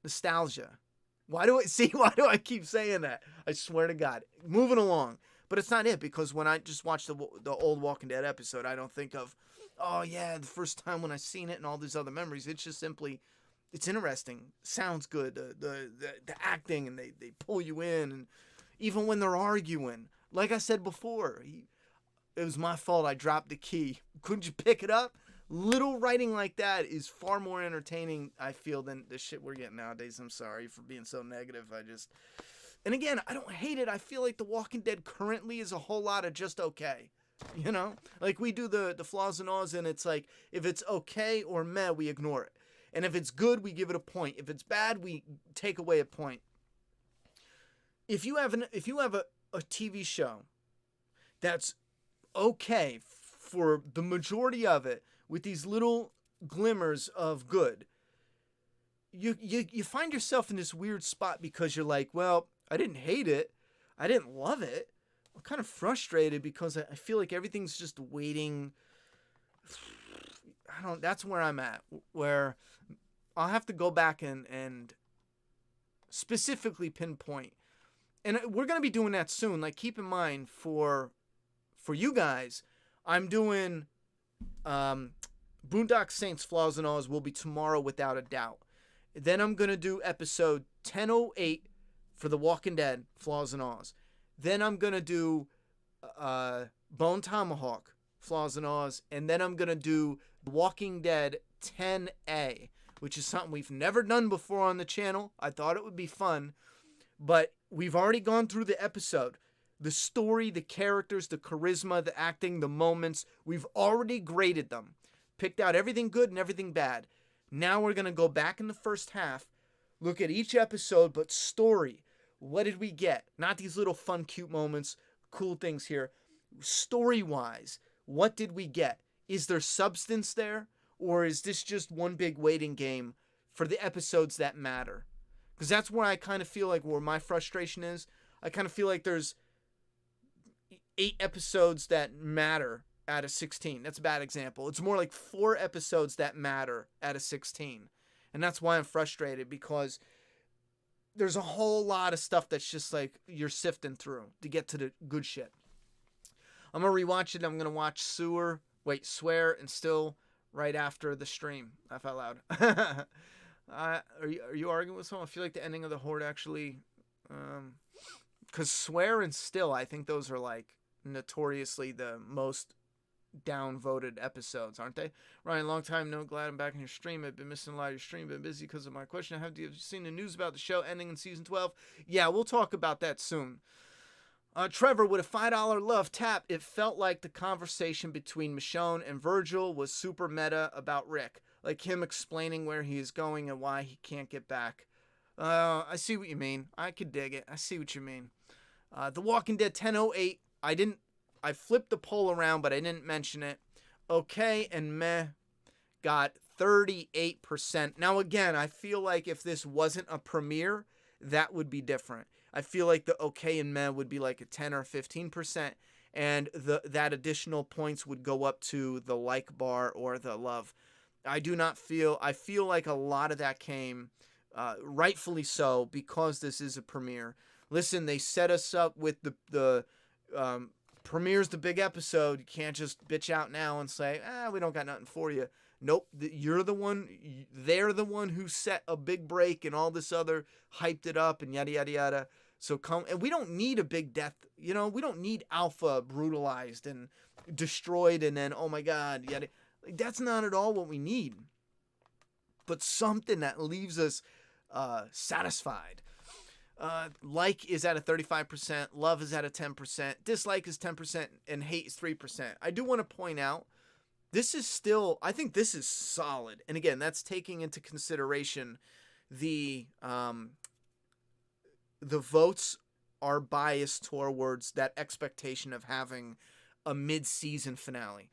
Nostalgia. Why do I keep saying that? I swear to God. Moving along. But it's not it, because when I just watch the old Walking Dead episode, I don't think of, oh yeah, the first time when I seen it and all these other memories. It's just simply, it's interesting. Sounds good. The acting, and they pull you in. And even when they're arguing, like I said before, it was my fault. I dropped the key. Couldn't you pick it up? Little writing like that is far more entertaining, I feel, than the shit we're getting nowadays. I'm sorry for being so negative. And again, I don't hate it. I feel like The Walking Dead currently is a whole lot of just okay. Like we do the flaws and alls, and it's like, if it's okay or meh, we ignore it. And if it's good, we give it a point. If it's bad, we take away a point. If you have a TV show that's okay for the majority of it, with these little glimmers of good, you find yourself in this weird spot, because you're like, well, I didn't hate it, I didn't love it, I'm kind of frustrated because I feel like everything's just waiting. That's where I'm at, where I'll have to go back and specifically pinpoint, and we're gonna be doing that soon. Like, keep in mind, for you guys, I'm doing Boondock Saints Flaws and Alls will be tomorrow without a doubt. Then I'm going to do episode 1008 for The Walking Dead Flaws and Alls. Then I'm going to do Bone Tomahawk Flaws and Alls. And then I'm going to do Walking Dead 10A, which is something we've never done before on the channel. I thought it would be fun, but we've already gone through the episode. The story, the characters, the charisma, the acting, the moments, we've already graded them. Picked out everything good and everything bad. Now we're going to go back in the first half, look at each episode, but story. What did we get? Not these little fun, cute moments, cool things here. Story-wise, what did we get? Is there substance there? Or is this just one big waiting game for the episodes that matter? Because that's where I kind of feel like where my frustration is. I kind of feel like there's 8 episodes that matter out of 16. That's a bad example. It's more like 4 episodes that matter out of 16. And that's why I'm frustrated, because there's a whole lot of stuff that's just like you're sifting through to get to the good shit. I'm going to rewatch it. I'm going to watch Swear and Still right after the stream. Laugh out loud. Are you arguing with someone? I feel like the ending of The Horde actually... because Swear and Still, I think those are like notoriously the most downvoted episodes, aren't they? Ryan, long time no, glad I'm back in your stream. I've been missing a lot of your stream, been busy because of my question. Have you seen the news about the show ending in season 12? Yeah, we'll talk about that soon. Trevor, with a $5 love tap, it felt like the conversation between Michonne and Virgil was super meta about Rick. Like him explaining where he is going and why he can't get back. I see what you mean. I could dig it. I see what you mean. The Walking Dead 1008. I flipped the poll around, but I didn't mention it. Okay and meh got 38%. Now, again, I feel like if this wasn't a premiere, that would be different. I feel like the okay and meh would be like a 10 or 15%, and that additional points would go up to the like bar or the love. I feel like a lot of that came, rightfully so, because this is a premiere. Listen, they set us up with the premiere's the big episode. You can't just bitch out now and say, we don't got nothing for you. Nope, they're the one who set a big break and all this other hyped it up and yada yada yada. So come, and we don't need a big death, we don't need Alpha brutalized and destroyed and then, oh my god, yada. Like, that's not at all what we need. But something that leaves us satisfied. Like is at a 35%, love is at a 10%, dislike is 10%, and hate is 3%. I do want to point out, I think this is solid. And again, that's taking into consideration the votes are biased towards that expectation of having a mid-season finale.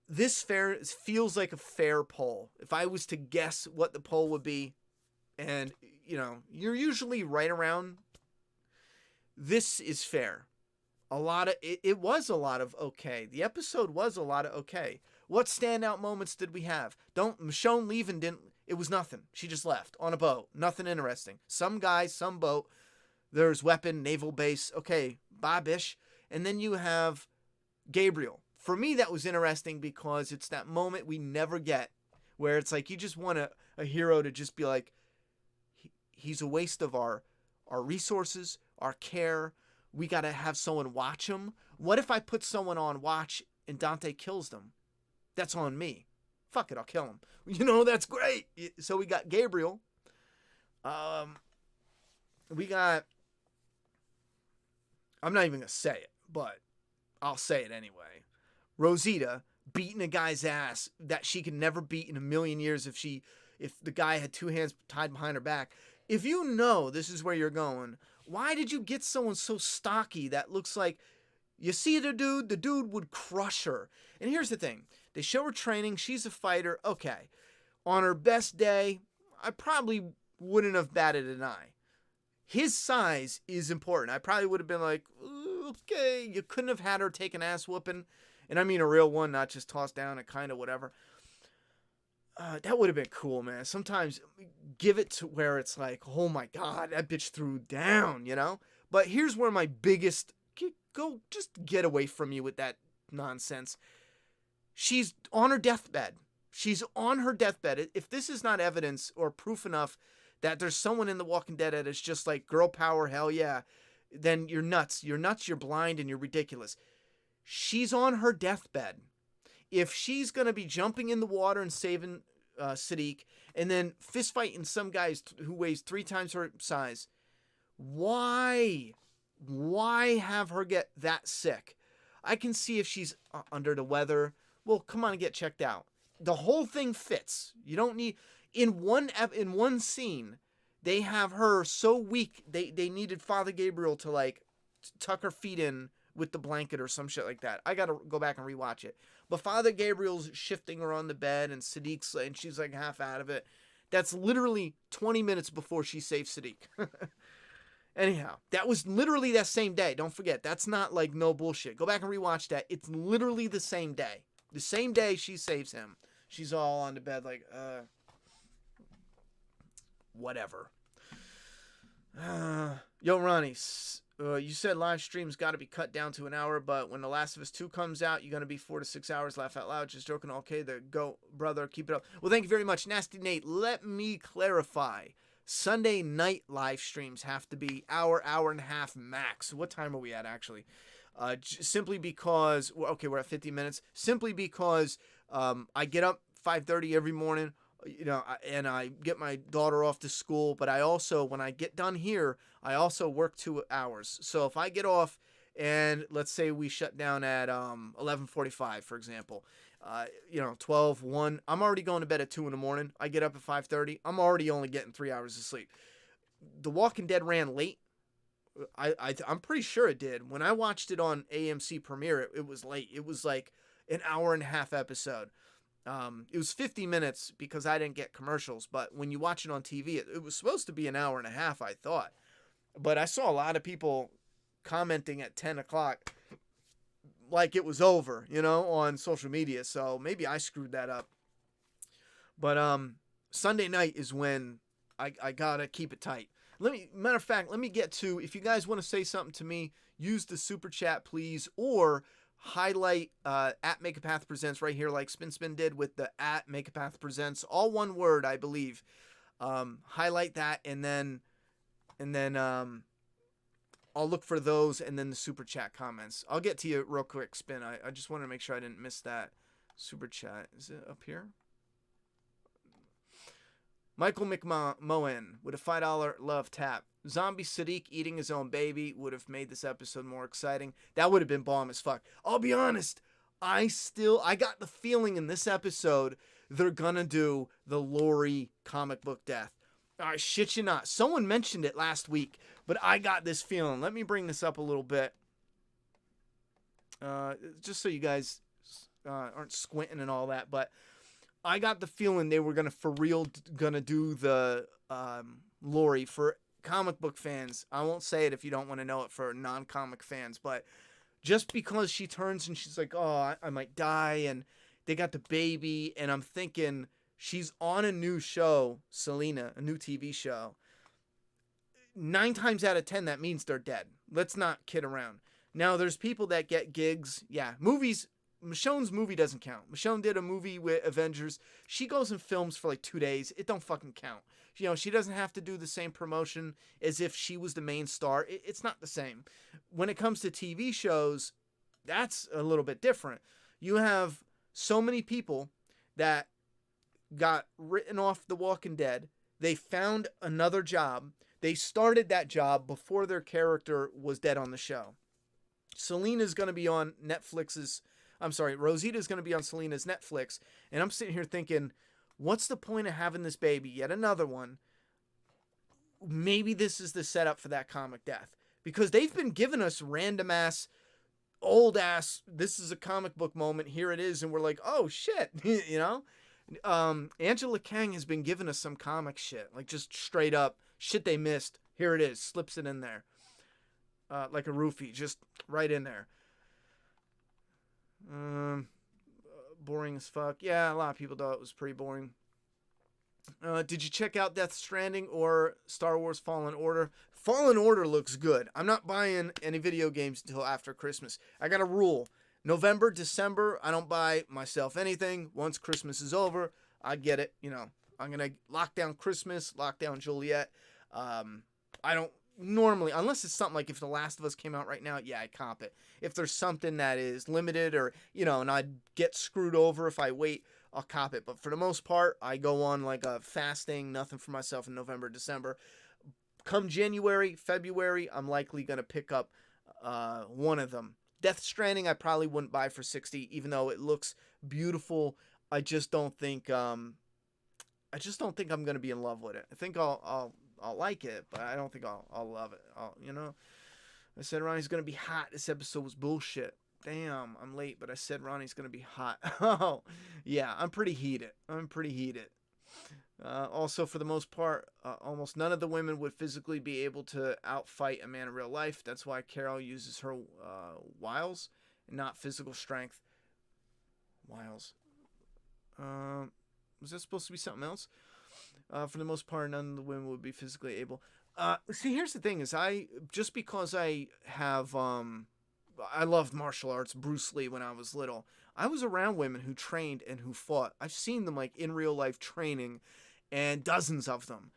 This feels like a fair poll. If I was to guess what the poll would be, and you're usually right around, this is fair. It was a lot of okay. The episode was a lot of okay. What standout moments did we have? Michonne leaving it was nothing. She just left on a boat. Nothing interesting. Some guy, some boat. There's weapon, naval base. Okay, bye, bish. And then you have Gabriel. For me, that was interesting because it's that moment we never get where it's like you just want a hero to just be like, he's a waste of our resources, our care. We got to have someone watch him. What if I put someone on watch and Dante kills them? That's on me. Fuck it, I'll kill him. That's great. So we got Gabriel. We got, I'm not even going to say it, but I'll say it anyway. Rosita beating a guy's ass that she could never beat in a million years if the guy had two hands tied behind her back. If you know this is where you're going, why did you get someone so stocky that looks like, you see the dude would crush her. And here's the thing. They show her training. She's a fighter. Okay. On her best day, I probably wouldn't have batted an eye. His size is important. I probably would have been like, okay, you couldn't have had her take an ass whooping. And I mean a real one, not just tossed down and kind of whatever. That would have been cool, man. Sometimes give it to where it's like, oh my God, that bitch threw down, But here's where my biggest, just get away from me with that nonsense. She's on her deathbed. If this is not evidence or proof enough that there's someone in The Walking Dead that is just like girl power, hell yeah, then you're nuts. You're nuts, you're blind, and you're ridiculous. She's on her deathbed. If she's going to be jumping in the water and saving Sadiq and then fist fighting some guy who weighs 3 times her size, why have her get that sick? I can see if she's under the weather. Well, come on and get checked out. The whole thing fits. You don't need, in one scene, they have her so weak, they needed Father Gabriel to like tuck her feet in with the blanket or some shit like that. I gotta go back and rewatch it. But Father Gabriel's shifting her on the bed and Sadiq's, and she's like half out of it. That's literally 20 minutes before she saves Sadiq. Anyhow, that was literally that same day. Don't forget, that's not like no bullshit. Go back and rewatch that. It's literally the same day. The same day she saves him. She's all on the bed like, whatever. Yo, Ronnie, you said live streams got to be cut down to an hour, but when The Last of Us 2 comes out, you're going to be 4 to 6 hours. Laugh out loud. Just joking. Okay, go, brother. Keep it up. Well, thank you very much. Nasty Nate, let me clarify. Sunday night live streams have to be hour and a half max. What time are we at, actually? Simply because, okay, we're at 50 minutes. Simply because I get up 5:30 every morning. and I get my daughter off to school, but I also, when I get done here, I also work 2 hours. So if I get off and let's say we shut down at 11:45, for example, 12, 1, I'm already going to bed at 2 in the morning. I get up at 5:30. I'm already only getting 3 hours of sleep. The Walking Dead ran late. I'm pretty sure it did. When I watched it on AMC Premiere, it was late. It was like an hour and a half episode. It was 50 minutes because I didn't get commercials, but when you watch it on TV, it was supposed to be an hour and a half, I thought. But I saw a lot of people commenting at 10 o'clock like it was over, on social media. So maybe I screwed that up. But Sunday night is when I gotta keep it tight. Matter of fact, let me get to, if you guys want to say something to me, use the super chat, please, or highlight at Make a Path Presents right here, like Spin did with the at Make a Path Presents, all one word, I believe. Highlight that, and then I'll look for those, and then the super chat comments. I'll get to you real quick, Spin. I just want to make sure I didn't miss that super chat. Is it up here? Michael McMohan with a $5 love tap. Zombie Sadiq eating his own baby would have made this episode more exciting. That would have been bomb as fuck. I'll be honest. I got the feeling in this episode they're gonna do the Lori comic book death. I shit you not. Someone mentioned it last week, but I got this feeling. Let me bring this up a little bit. Just so you guys aren't squinting and all that, but I got the feeling they were gonna do the Lori for comic book fans. I won't say it if you don't want to know it for non-comic fans, but just because she turns and she's like, "Oh, I might die," and they got the baby, and I'm thinking she's on a new show, Selena, a new TV show. 9 times out of 10, that means they're dead. Let's not kid around. Now, there's people that get gigs. Yeah, movies. Michonne's movie doesn't count. Michonne did a movie with Avengers. She goes and films for like 2 days. It don't fucking count. She doesn't have to do the same promotion as if she was the main star. It's not the same. When it comes to TV shows, that's a little bit different. You have so many people that got written off The Walking Dead. They found another job. They started that job before their character was dead on the show. Selena's going to be on Rosita's going to be on Selena's Netflix, and I'm sitting here thinking, what's the point of having this baby? Yet another one. Maybe this is the setup for that comic death, because they've been giving us random ass, old ass, this is a comic book moment, here it is, and we're like, oh shit, Angela Kang has been giving us some comic shit, like just straight up shit they missed. Here it is, slips it in there, like a roofie, just right in there. Boring as fuck. Yeah, a lot of people thought it was pretty boring. Did you check out Death Stranding or Star Wars Fallen Order? Fallen Order looks good. I'm not buying any video games until after Christmas. I got a rule. November, December, I don't buy myself anything. Once Christmas is over, I get it. I'm going to lock down Christmas, lock down Juliet. I don't normally, unless it's something like if The Last of Us came out right now, yeah, I cop it. If there's something that is limited or, and I'd get screwed over if I wait, I'll cop it. But for the most part, I go on like a fasting, nothing for myself in November, December. Come January, February, I'm likely going to pick up one of them. Death Stranding, I probably wouldn't buy for $60, even though it looks beautiful. I just don't think I'm going to be in love with it. I think I'll like it, but I don't think I'll love it. I said Ronnie's going to be hot. This episode was bullshit. Damn, I'm late, but I said Ronnie's going to be hot. Oh, yeah, I'm pretty heated. Also, for the most part, almost none of the women would physically be able to outfight a man in real life. That's why Carol uses her wiles and not physical strength. Wiles. Was that supposed to be something else? For the most part, none of the women would be physically able. See, here's the thing: just because I have, I loved martial arts, Bruce Lee when I was little. I was around women who trained and who fought. I've seen them like in real life training, and dozens of them.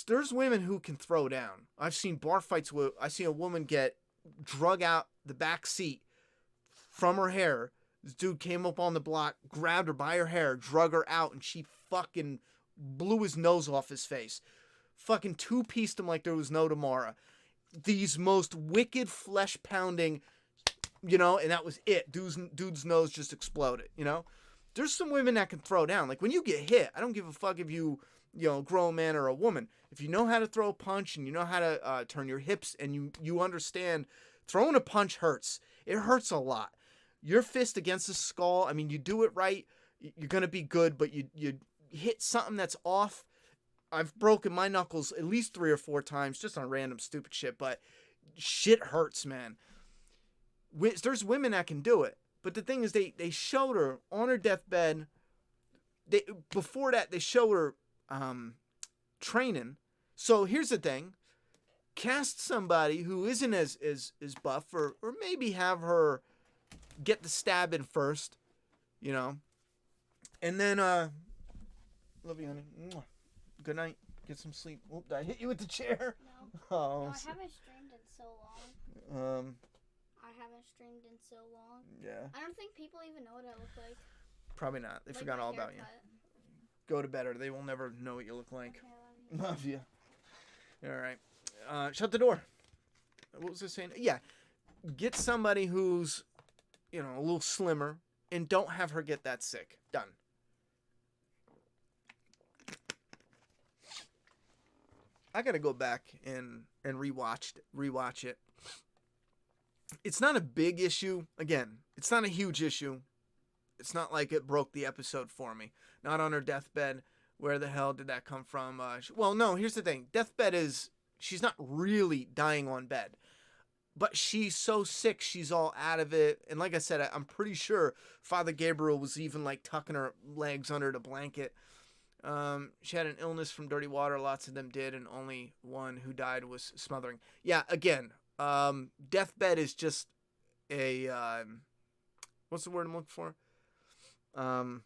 There's women who can throw down. I've seen bar fights where I see a woman get drug out the back seat from her hair, This dude came up on the block, grabbed her by her hair, drug her out, and she fucking blew his nose off his face. Fucking two-pieced him like there was no tomorrow. These most wicked, flesh-pounding, and that was it. Dude's nose just exploded, There's some women that can throw down. Like, when you get hit, I don't give a fuck if you a grown man or a woman. If you know how to throw a punch and you know how to turn your hips and you understand, throwing a punch hurts. It hurts a lot. Your fist against the skull, I mean, you do it right, you're going to be good, but you hit something that's off. I've broken my knuckles at least 3 or 4 times just on random stupid shit, but shit hurts, man. There's women that can do it. But the thing is, they showed her on her deathbed. Before that, they showed her training. So here's the thing. Cast somebody who isn't as buff, or maybe have her get the stab in first, And then, love you, honey. Good night. Get some sleep. Oop, did I hit you with the chair? No. Oh, No, I haven't streamed in so long. I haven't streamed in so long. Yeah. I don't think people even know what I look like. Probably not. They Like forgot my all about you. haircut. Go to bed or they will never know what you look like. Okay, Love you. All right. Shut the door. What was I saying? Yeah. Get somebody who's, a little slimmer and don't have her get that sick. Done. I got to go back and rewatch it. It's not a big issue. Again, it's not a huge issue. It's not like it broke the episode for me. Not on her deathbed. Where the hell did that come from? Well, no, here's the thing. Deathbed is, she's not really dying on bed. But she's so sick, she's all out of it. And like I said, I'm pretty sure Father Gabriel was even like tucking her legs under the blanket. She had an illness from dirty water. Lots of them did. And only one who died was smothering. Yeah, again, deathbed is just a, what's the word I'm looking for? Oh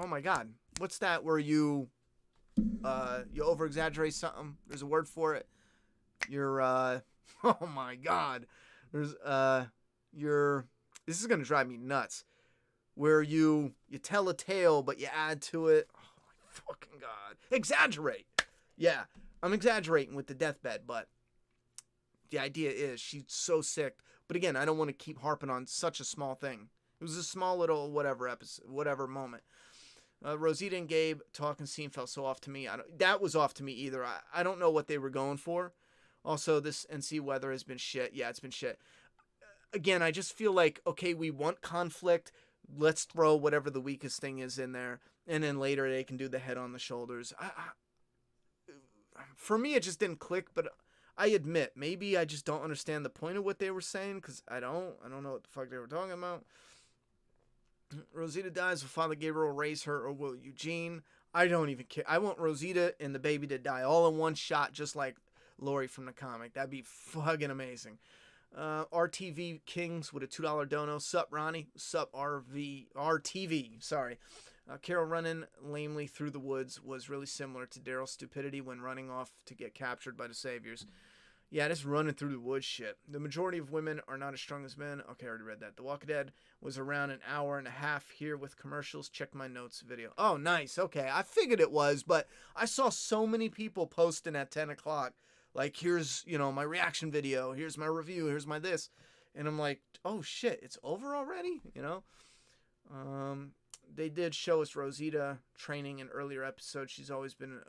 my God. What's that where you over exaggerate something? There's a word for it. You're, oh my God. This is going to drive me nuts. Where you tell a tale, but you add to it. Oh my fucking God. Exaggerate. Yeah. I'm exaggerating with the deathbed, but the idea is she's so sick. But again, I don't want to keep harping on such a small thing. It was a small little whatever moment. Rosita and Gabe talking scene felt so off to me. That was off to me either. I don't know what they were going for. Also, this NC weather has been shit. Yeah, it's been shit. Again, I just feel like, okay, we want conflict. Let's throw whatever the weakest thing is in there. And then later they can do the head on the shoulders. For me, it just didn't click, but I admit, maybe I just don't understand the point of what they were saying, because I don't know what the fuck they were talking about. Rosita dies. Will Father Gabriel raise her, or will Eugene? I don't even care. I want Rosita and the baby to die all in one shot, just like Lori from the comic. That'd be fucking amazing. RTV Kings with a $2 dono. Sup, Ronnie? Sup, RTV. Sorry. Carol running lamely through the woods was really similar to Daryl's stupidity when running off to get captured by the saviors. Yeah, this running through the woods shit. The majority of women are not as strong as men. Okay, I already read that. The Walking Dead was around an hour and a half here with commercials. Check my notes video. Oh, nice. Okay, I figured it was, but I saw so many people posting at 10 o'clock. Like, here's, my reaction video. Here's my review. Here's my this. And I'm like, oh, shit, it's over already? They did show us Rosita training in earlier episodes. She's always been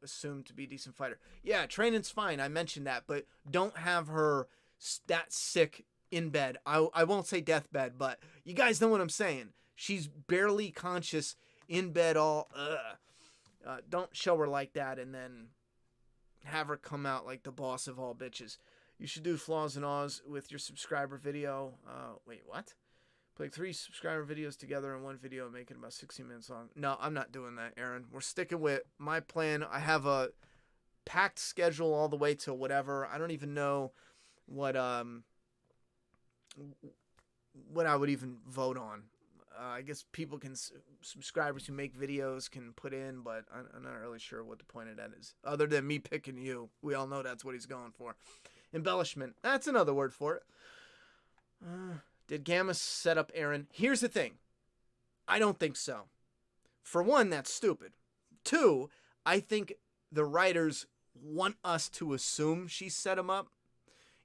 assumed to be a decent fighter. Yeah, training's fine. I mentioned that. But don't have her that sick in bed. I won't say deathbed, but you guys know what I'm saying. She's barely conscious in bed all. Don't show her like that and then have her come out like the boss of all bitches. You should do flaws and awes with your subscriber video. Wait, what? Put 3 subscriber videos together in one video and make it about 60 minutes long. No, I'm not doing that, Aaron. We're sticking with my plan. I have a packed schedule all the way to whatever. I don't even know what I would even vote on. I guess people can, subscribers who make videos can put in, but I'm not really sure what the point of that is. Other than me picking you. We all know that's what he's going for. Embellishment. That's another word for it. Did Gamma set up Eren? Here's the thing. I don't think so. For one, that's stupid. Two, I think the writers want us to assume she set him up.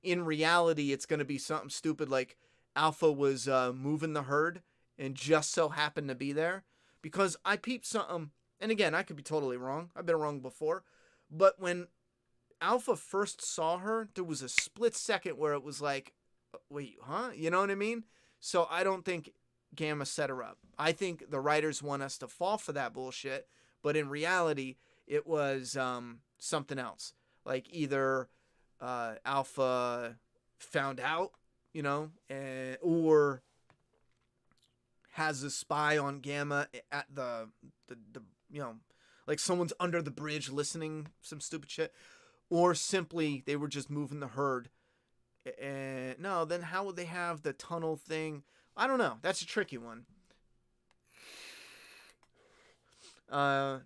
In reality, it's going to be something stupid like Alpha was moving the herd and just so happened to be there. Because I peeped something, and again, I could be totally wrong. I've been wrong before. But when Alpha first saw her, there was a split second where it was like, wait, huh? You know what I mean? So I don't think Gamma set her up. I think the writers want us to fall for that bullshit, but in reality, it was something else. Like either Alpha found out, you know, or has a spy on Gamma at the you know, like someone's under the bridge listening some stupid shit, or simply they were just moving the herd. And no, then how would they have the tunnel thing? I don't know. That's a tricky one.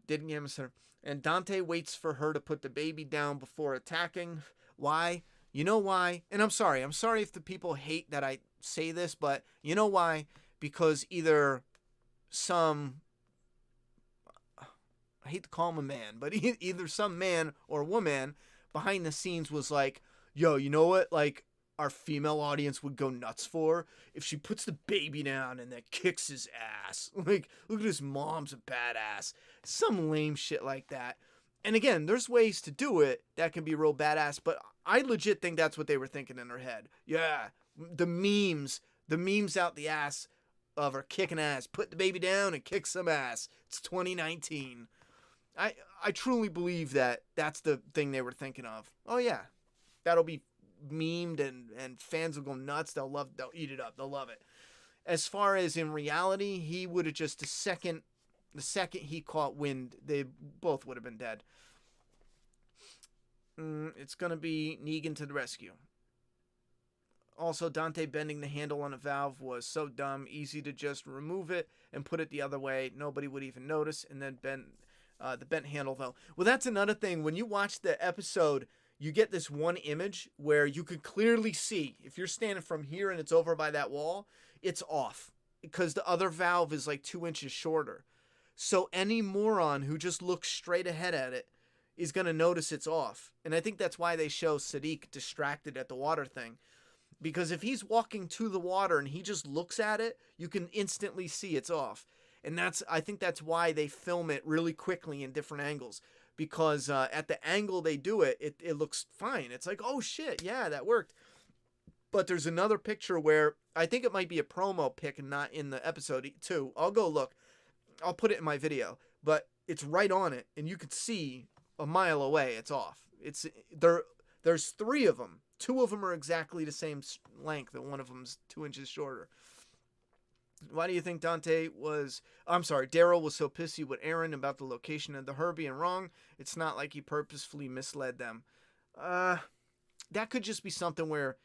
Didn't Gamma Center. And Dante waits for her to put the baby down before attacking. Why? You know why? And I'm sorry. I'm sorry if the people hate that I say this, but you know why? Because either some, I hate to call him a man, but either some man or woman behind the scenes was like, yo, you know what? Like, our female audience would go nuts for if she puts the baby down and then kicks his ass. Like, look at his mom's a badass. Some lame shit like that. And again, there's ways to do it that can be real badass, but I legit think that's what they were thinking in their head. Yeah, the memes out the ass of her kicking ass. Put the baby down and kick some ass. It's 2019. I truly believe that that's the thing they were thinking of. Oh yeah, that'll be memed and fans will go nuts. They'll eat it up. They'll love it. As far as in reality, he would have just the second he caught wind, they both would have been dead. It's gonna be Negan to the rescue. Also, Dante bending the handle on a valve was so dumb. Easy to just remove it and put it the other way. Nobody would even notice. And then bend the bent handle though. Well, that's another thing. When you watch the episode, you get this one image where you could clearly see, if you're standing from here and it's over by that wall, it's off because the other valve is like 2 inches shorter. So any moron who just looks straight ahead at it is going to notice it's off. And I think that's why they show Sadiq distracted at the water thing. Because if he's walking to the water and he just looks at it, you can instantly see it's off. And I think that's why they film it really quickly in different angles. Because at the angle they do it, it looks fine. It's like, oh shit, yeah, that worked. But there's another picture where I think it might be a promo pic and not in the episode too. I'll go look. I'll put it in my video. But it's right on it, and you can see a mile away it's off. There's 3 of them. 2 of them are exactly the same length, and one of them's 2 inches shorter. Why do you think Daryl was so pissy with Eren about the location of the her being wrong? It's not like he purposefully misled them. That could just be something where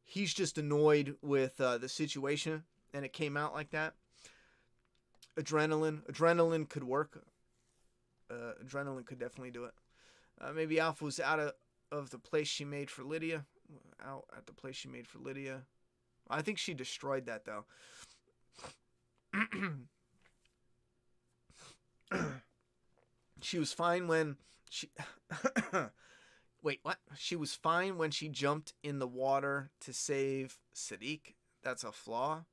he's just annoyed with the situation, and it came out like that. Adrenaline could work. Adrenaline could definitely do it. Maybe Alpha was out of the place she made for Lydia. Out at the place she made for Lydia. I think she destroyed that though. She was fine when she wait, what? She was fine when she jumped in the water to save Sadiq. That's a flaw.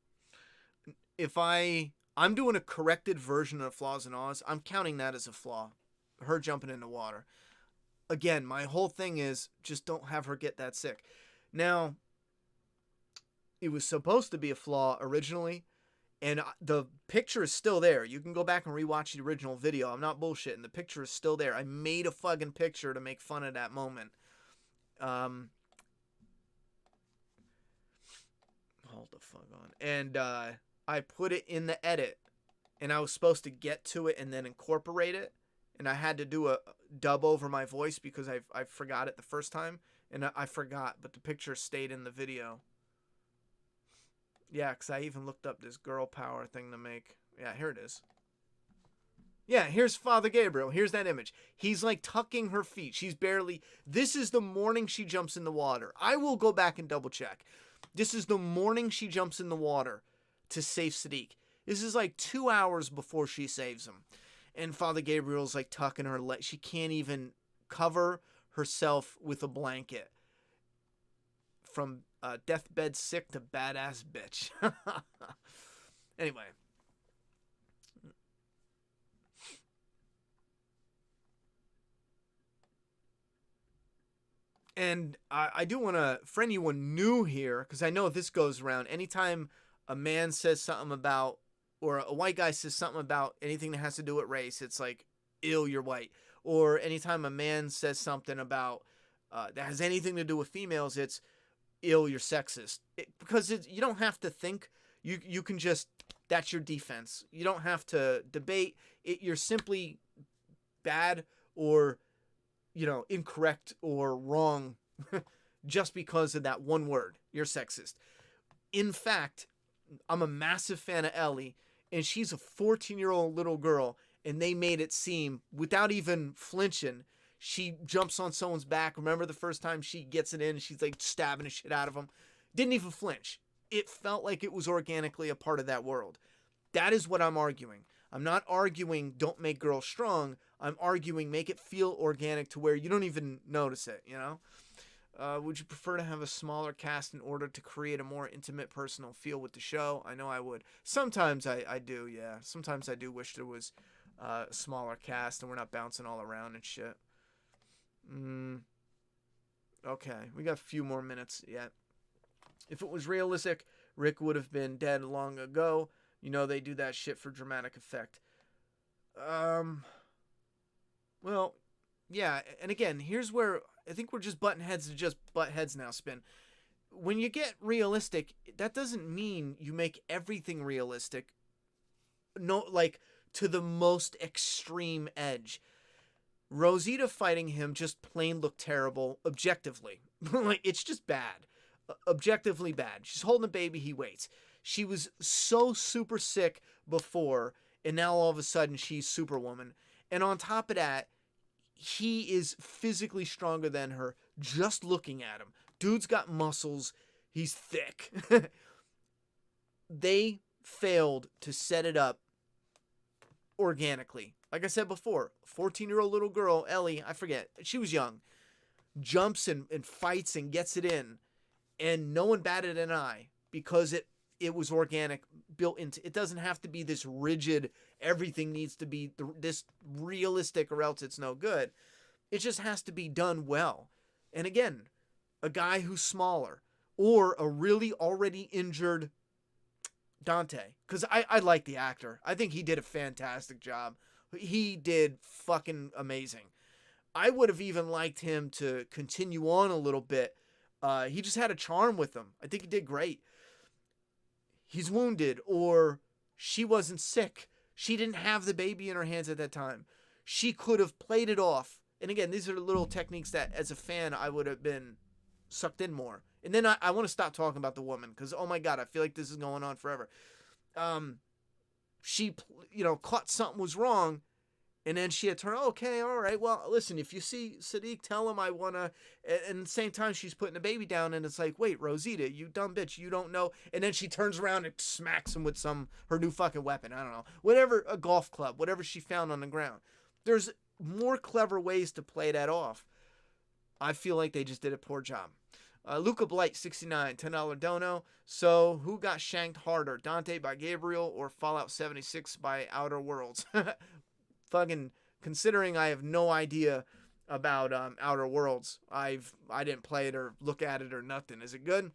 If I'm doing a corrected version of Flaws and Awes, I'm counting that as a flaw. Her jumping in the water. Again, my whole thing is just don't have her get that sick. Now, it was supposed to be a flaw originally, and the picture is still there. You can go back and rewatch the original video. I'm not bullshitting. The picture is still there. I made a fucking picture to make fun of that moment. Hold the fuck on. And I put it in the edit, and I was supposed to get to it and then incorporate it. And I had to do a dub over my voice because I forgot it the first time. And I forgot, but the picture stayed in the video. Yeah, because I even looked up this girl power thing to make. Yeah, here it is. Yeah, here's Father Gabriel. Here's that image. He's like tucking her feet. She's barely... This is the morning she jumps in the water. I will go back and double check. This is the morning she jumps in the water to save Sadiq. This is like 2 hours before she saves him. And Father Gabriel's like tucking her leg. She can't even cover herself with a blanket. From deathbed sick to badass bitch. Anyway. And I do want to, for anyone new here, because I know this goes around, anytime a man says something about, or a white guy says something about anything that has to do with race, it's like, ew, you're white. Or anytime a man says something about, that has anything to do with females, it's, ew, you're sexist. Because you don't have to think, you can just, that's your defense. You don't have to debate. You're simply bad or incorrect or wrong just because of that one word. You're sexist. In fact, I'm a massive fan of Ellie, and she's a 14-year-old little girl, and they made it seem, without even flinching, she jumps on someone's back. Remember the first time she gets it in, she's like stabbing the shit out of them. Didn't even flinch. It felt like it was organically a part of that world. That is what I'm arguing. I'm not arguing don't make girls strong. I'm arguing make it feel organic to where you don't even notice it, Would you prefer to have a smaller cast in order to create a more intimate, personal feel with the show? I know I would. Sometimes I do, yeah. Sometimes I do wish there was a smaller cast and we're not bouncing all around and shit. Okay, we got a few more minutes yet. If it was realistic, Rick would have been dead long ago. They do that shit for dramatic effect. Well, yeah, and again, here's where I think we're just butting heads to just butt heads now, Spin. When you get realistic, that doesn't mean you make everything realistic. No, like, to the most extreme edge. Rosita fighting him just plain looked terrible, objectively. Like, it's just bad. Objectively bad. She's holding a baby, he waits. She was so super sick before, and now all of a sudden she's Superwoman. And on top of that, he is physically stronger than her just looking at him. Dude's got muscles. He's thick. They failed to set it up organically. Like I said before, 14-year-old little girl, Ellie, I forget, she was young, jumps and fights and gets it in, and no one batted an eye because it was organic, built into. It doesn't have to be this rigid, everything needs to be this realistic or else it's no good. It just has to be done well. And again, a guy who's smaller or a really already injured Dante, because I like the actor. I think he did a fantastic job. He did fucking amazing. I would have even liked him to continue on a little bit. He just had a charm with him. I think he did great. He's wounded, or she wasn't sick. She didn't have the baby in her hands at that time. She could have played it off. And again, these are little techniques that, as a fan, I would have been sucked in more. And then I want to stop talking about the woman, because, oh my God, I feel like this is going on forever. She, caught something was wrong, and then she had turned, okay, all right, well, listen, if you see Sadiq, tell him I want to, and at the same time, she's putting the baby down, and it's like, wait, Rosita, you dumb bitch, you don't know, and then she turns around and smacks him with her new fucking weapon, I don't know, whatever, a golf club, whatever she found on the ground. There's more clever ways to play that off. I feel like they just did a poor job. Luca Blight, 69, $10 dono. So, who got shanked harder, Dante by Gabriel or Fallout 76 by Outer Worlds? Fucking, considering I have no idea about Outer Worlds, I didn't play it or look at it or nothing. Is it good?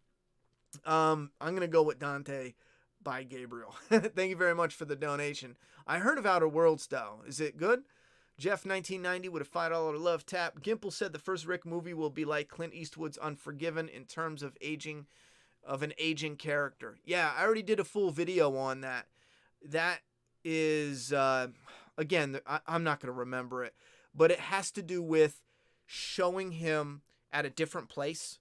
I'm gonna go with Dante by Gabriel. Thank you very much for the donation. I heard of Outer Worlds though. Is it good? Jeff 1990 with a $5 love tap. Gimple said the first Rick movie will be like Clint Eastwood's Unforgiven in terms of an aging character. Yeah, I already did a full video on that. That is, again, I'm not going to remember it, but it has to do with showing him at a different place,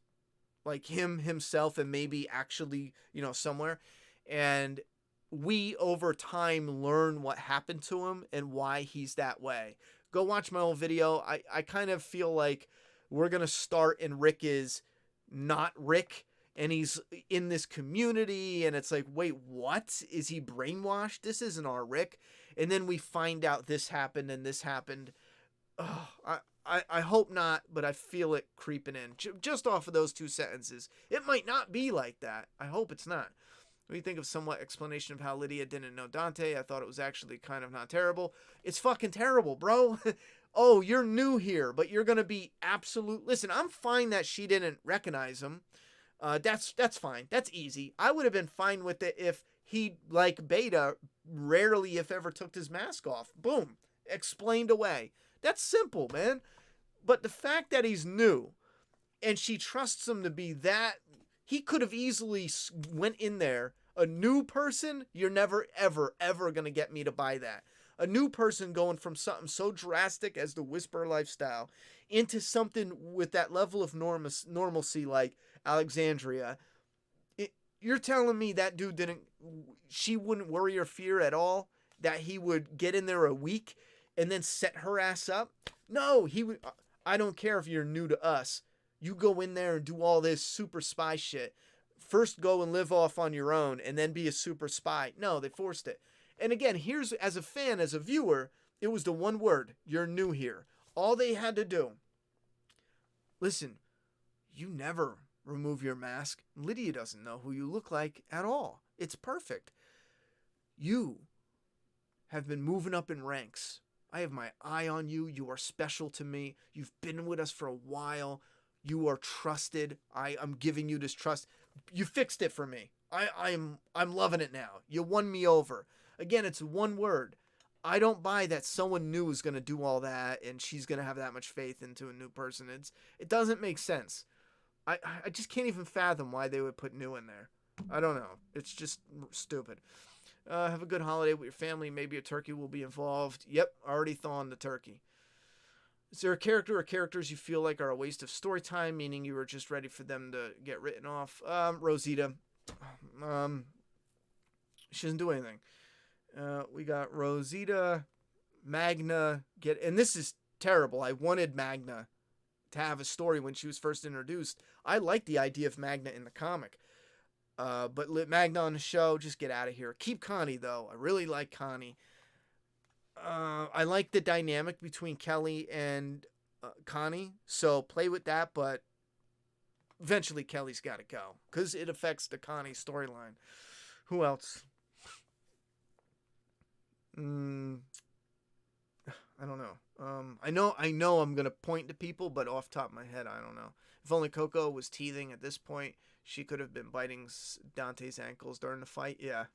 like himself, and maybe actually, somewhere. And we, over time, learn what happened to him and why he's that way. Go watch my old video. I kind of feel like we're going to start and Rick is not Rick, and he's in this community, and it's like, wait, what? Is he brainwashed? This isn't our Rick. And then we find out this happened and this happened. Oh, I hope not, but I feel it creeping in. Just off of those 2 sentences. It might not be like that. I hope it's not. When you think of somewhat explanation of how Lydia didn't know Dante, I thought it was actually kind of not terrible. It's fucking terrible, bro. Oh, you're new here, but you're going to be absolute... Listen, I'm fine that she didn't recognize him. That's fine. That's easy. I would have been fine with it if he, like Beta, rarely, if ever, took his mask off. Boom. Explained away. That's simple, man. But the fact that he's new and she trusts him to be that, he could have easily went in there. A new person, you're never, ever, ever going to get me to buy that. A new person going from something so drastic as the Whisper lifestyle into something with that level of normalcy like Alexandria. You're telling me that dude she wouldn't worry or fear at all that he would get in there a week and then set her ass up? No, he would. I don't care if you're new to us. You go in there and do all this super spy shit. First go and live off on your own and then be a super spy. No, they forced it. And again, here's, as a fan, as a viewer, it was the one word. You're new here. All they had to do. Listen, you never remove your mask. Lydia doesn't know who you look like at all. It's perfect. You have been moving up in ranks. I have my eye on you. You are special to me. You've been with us for a while. You are trusted. I'm giving you this trust. You fixed it for me. I'm loving it now. You won me over. Again, it's one word. I don't buy that someone new is going to do all that and she's going to have that much faith into a new person. It doesn't make sense. I just can't even fathom why they would put new in there. I don't know. It's just stupid. Have a good holiday with your family. Maybe a turkey will be involved. Yep, already thawing the turkey. Is there a character or characters you feel like are a waste of story time, meaning you were just ready for them to get written off? Rosita. She doesn't do anything. We got Rosita, Magna, and this is terrible. I wanted Magna to have a story when she was first introduced. I like the idea of Magna in the comic. But Magna on the show, just get out of here. Keep Connie, though. I really like Connie. I like the dynamic between Kelly and Connie, so play with that, but eventually Kelly's got to go, because it affects the Connie storyline. Who else? I don't know. I know I'm going to point to people, but off the top of my head, I don't know. If only Coco was teething at this point, she could have been biting Dante's ankles during the fight. Yeah.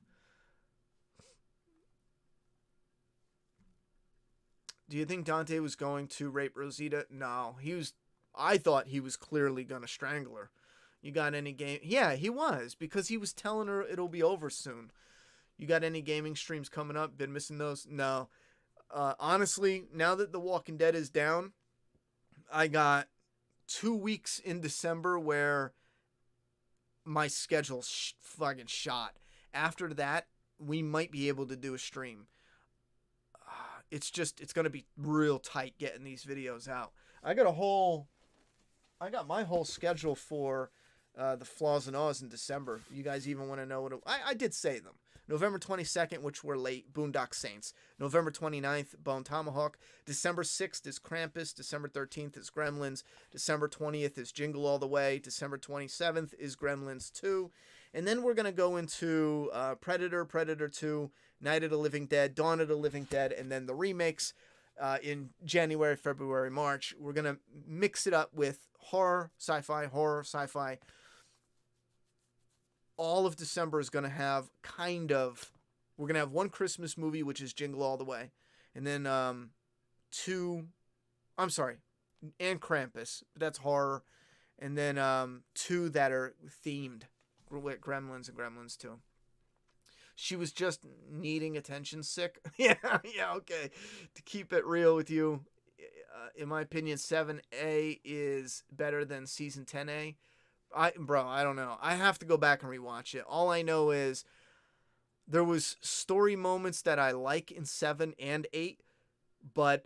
Do you think Dante was going to rape Rosita? No. I thought he was clearly going to strangle her. You got any game? Yeah, he was, because he was telling her it'll be over soon. You got any gaming streams coming up? Been missing those? No. Honestly, now that The Walking Dead is down, I got 2 weeks in December where my schedule's fucking shot. After that, we might be able to do a stream. It's going to be real tight getting these videos out. I got my whole schedule for the Flaws and Aws in December. You guys even want to know what I did say them. November 22nd, which we're late, Boondock Saints. November 29th, Bone Tomahawk. December 6th is Krampus. December 13th is Gremlins. December 20th is Jingle All the Way. December 27th is Gremlins 2. And then we're going to go into Predator, Predator 2, Night of the Living Dead, Dawn of the Living Dead, and then the remakes in January, February, March. We're going to mix it up with horror, sci-fi, all of December is going to have we're going to have one Christmas movie, which is Jingle All the Way. And then and Krampus, but that's horror. And then 2 that are themed, with Gremlins and Gremlins 2. She was just needing attention sick. yeah, okay. To keep it real with you, in my opinion, 7A is better than season 10A. I don't know. I have to go back and rewatch it. All I know is there was story moments that I like in 7 and 8, but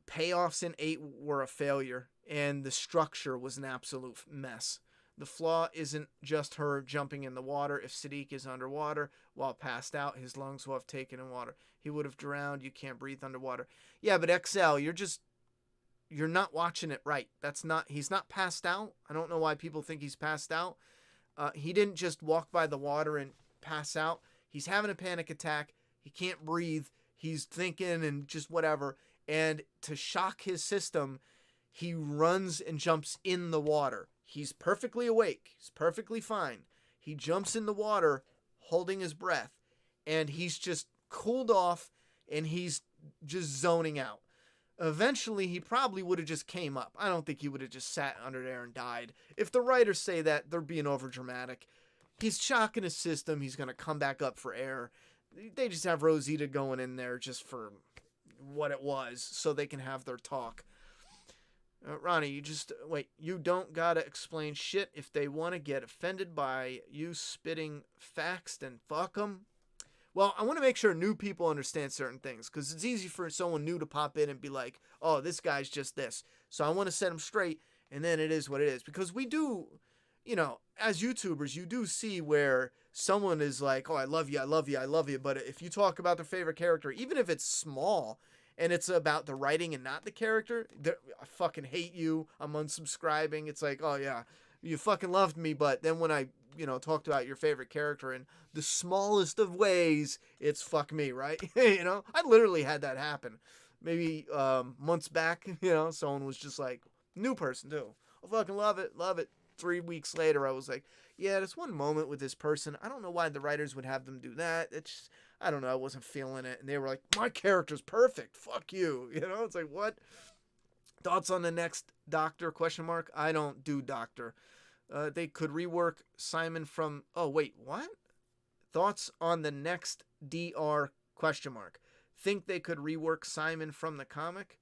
payoffs in 8 were a failure, and the structure was an absolute mess. The flaw isn't just her jumping in the water. If Sadiq is underwater while passed out, his lungs will have taken in water. He would have drowned. You can't breathe underwater. Yeah, but XL, you're not watching it right. He's not passed out. I don't know why people think he's passed out. He didn't just walk by the water and pass out. He's having a panic attack. He can't breathe. He's thinking and just whatever. And to shock his system, he runs and jumps in the water. He's perfectly awake. He's perfectly fine. He jumps in the water holding his breath. And he's just cooled off and he's just zoning out. Eventually, he probably would have just came up. I don't think he would have just sat under there and died. If the writers say that, they're being overdramatic. He's shocking his system. He's going to come back up for air. They just have Rosita going in there just for what it was so they can have their talk. Ronnie, you don't got to explain shit. If they want to get offended by you spitting facts, then fuck them. Well, I want to make sure new people understand certain things because it's easy for someone new to pop in and be like, oh, this guy's just this. So I want to set them straight, and then it is what it is. Because we do, as YouTubers, you do see where someone is like, oh, I love you, I love you, I love you. But if you talk about their favorite character, even if it's small and it's about the writing and not the character, I fucking hate you, I'm unsubscribing. It's like, oh, yeah, you fucking loved me, but then when I talked about your favorite character in the smallest of ways, it's fuck me, right? I literally had that happen. Maybe months back, someone was just like, new person too. I fucking love it. 3 weeks later, I was like, yeah, there's one moment with this person. I don't know why the writers would have them do that. It's, I don't know. I wasn't feeling it. And they were like, my character's perfect. Fuck you. It's like, what? Thoughts on the next Doctor, ? I don't do Doctor. They could rework Simon from... Oh, wait, what? Thoughts on the next DR ? Think they could rework Simon from the comic?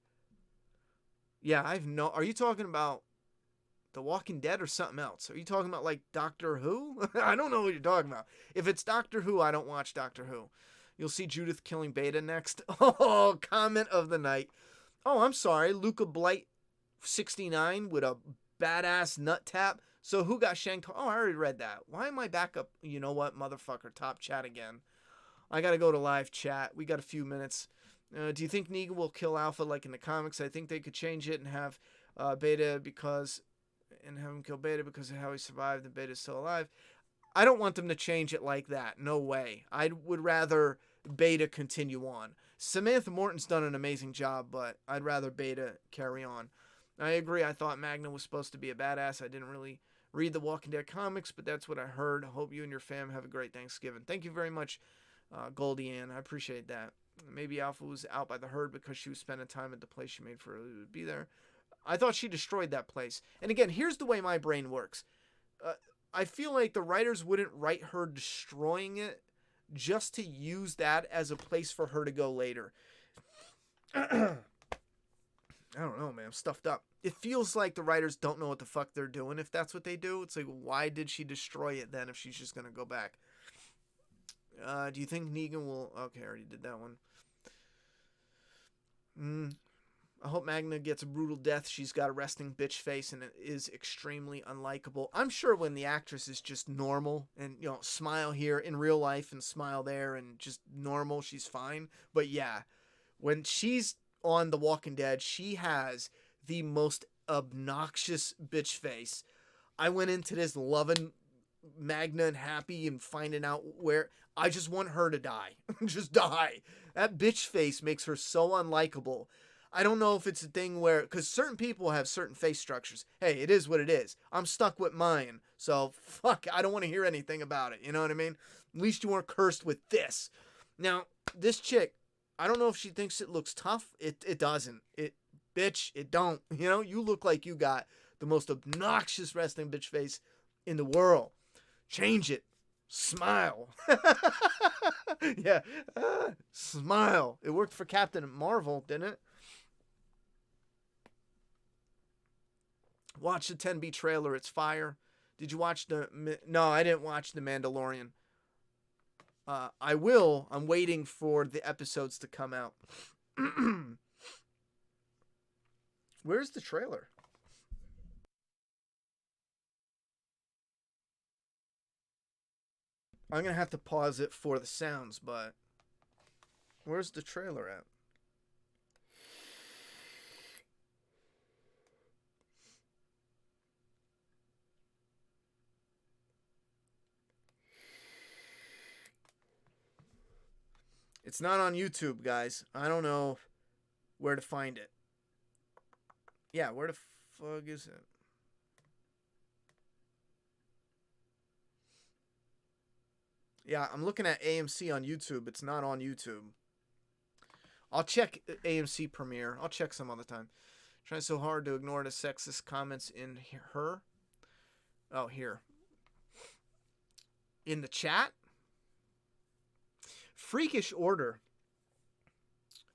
Yeah, Are you talking about The Walking Dead or something else? Are you talking about, like, Doctor Who? I don't know what you're talking about. If it's Doctor Who, I don't watch Doctor Who. You'll see Judith killing Beta next. Oh, comment of the night. Oh, I'm sorry. Luca Blight 69 with a badass nut tap. So who got shanked? Oh, I already read that. Why am I back up? You know what, motherfucker? Top chat again. I gotta go to live chat. We got a few minutes. Do you think Negan will kill Alpha like in the comics? I think they could change it and have Beta and have him kill Beta because of how he survived and Beta's still alive. I don't want them to change it like that. No way. I would rather Beta continue on. Samantha Morton's done an amazing job, but I'd rather Beta carry on. I agree. I thought Magna was supposed to be a badass. I didn't really read the Walking Dead comics, but that's what I heard. Hope you and your fam have a great Thanksgiving. Thank you very much, Goldie Ann. I appreciate that. Maybe Alpha was out by the herd because she was spending time at the place she made for her to be there. I thought she destroyed that place. And again, here's the way my brain works. I feel like the writers wouldn't write her destroying it just to use that as a place for her to go later. I don't know, man. I'm stuffed up. It feels like the writers don't know what the fuck they're doing if that's what they do. It's like, why did she destroy it then if she's just going to go back? Do you think Negan will... Okay, I already did that one. I hope Magna gets a brutal death. She's got a resting bitch face and it is extremely unlikable. I'm sure when the actress is just normal and, smile here in real life and smile there and just normal, she's fine. But yeah, when she's on The Walking Dead, she has the most obnoxious bitch face. I went into this loving Magna and happy and finding out where I just want her to die. Just die. That bitch face makes her so unlikable. I don't know if it's a thing where, because certain people have certain face structures. Hey, it is what it is. I'm stuck with mine. So, fuck, I don't want to hear anything about it. You know what I mean? At least you weren't cursed with this. Now, this chick, I don't know if she thinks it looks tough. It doesn't. Bitch, it don't. You look like you got the most obnoxious resting bitch face in the world. Change it. Smile. Yeah. Smile. It worked for Captain Marvel, didn't it? Watch the 10B trailer. It's fire. Did you watch No, I didn't watch The Mandalorian. I will. I'm waiting for the episodes to come out. Where's the trailer? I'm going to have to pause it for the sounds, but where's the trailer at? It's not on YouTube, guys. I don't know where to find it. Yeah, where the fuck is it? Yeah, I'm looking at AMC on YouTube. It's not on YouTube. I'll check AMC Premiere. I'll check some other time. Trying so hard to ignore the sexist comments in her. Oh, here. In the chat? Freakish Order.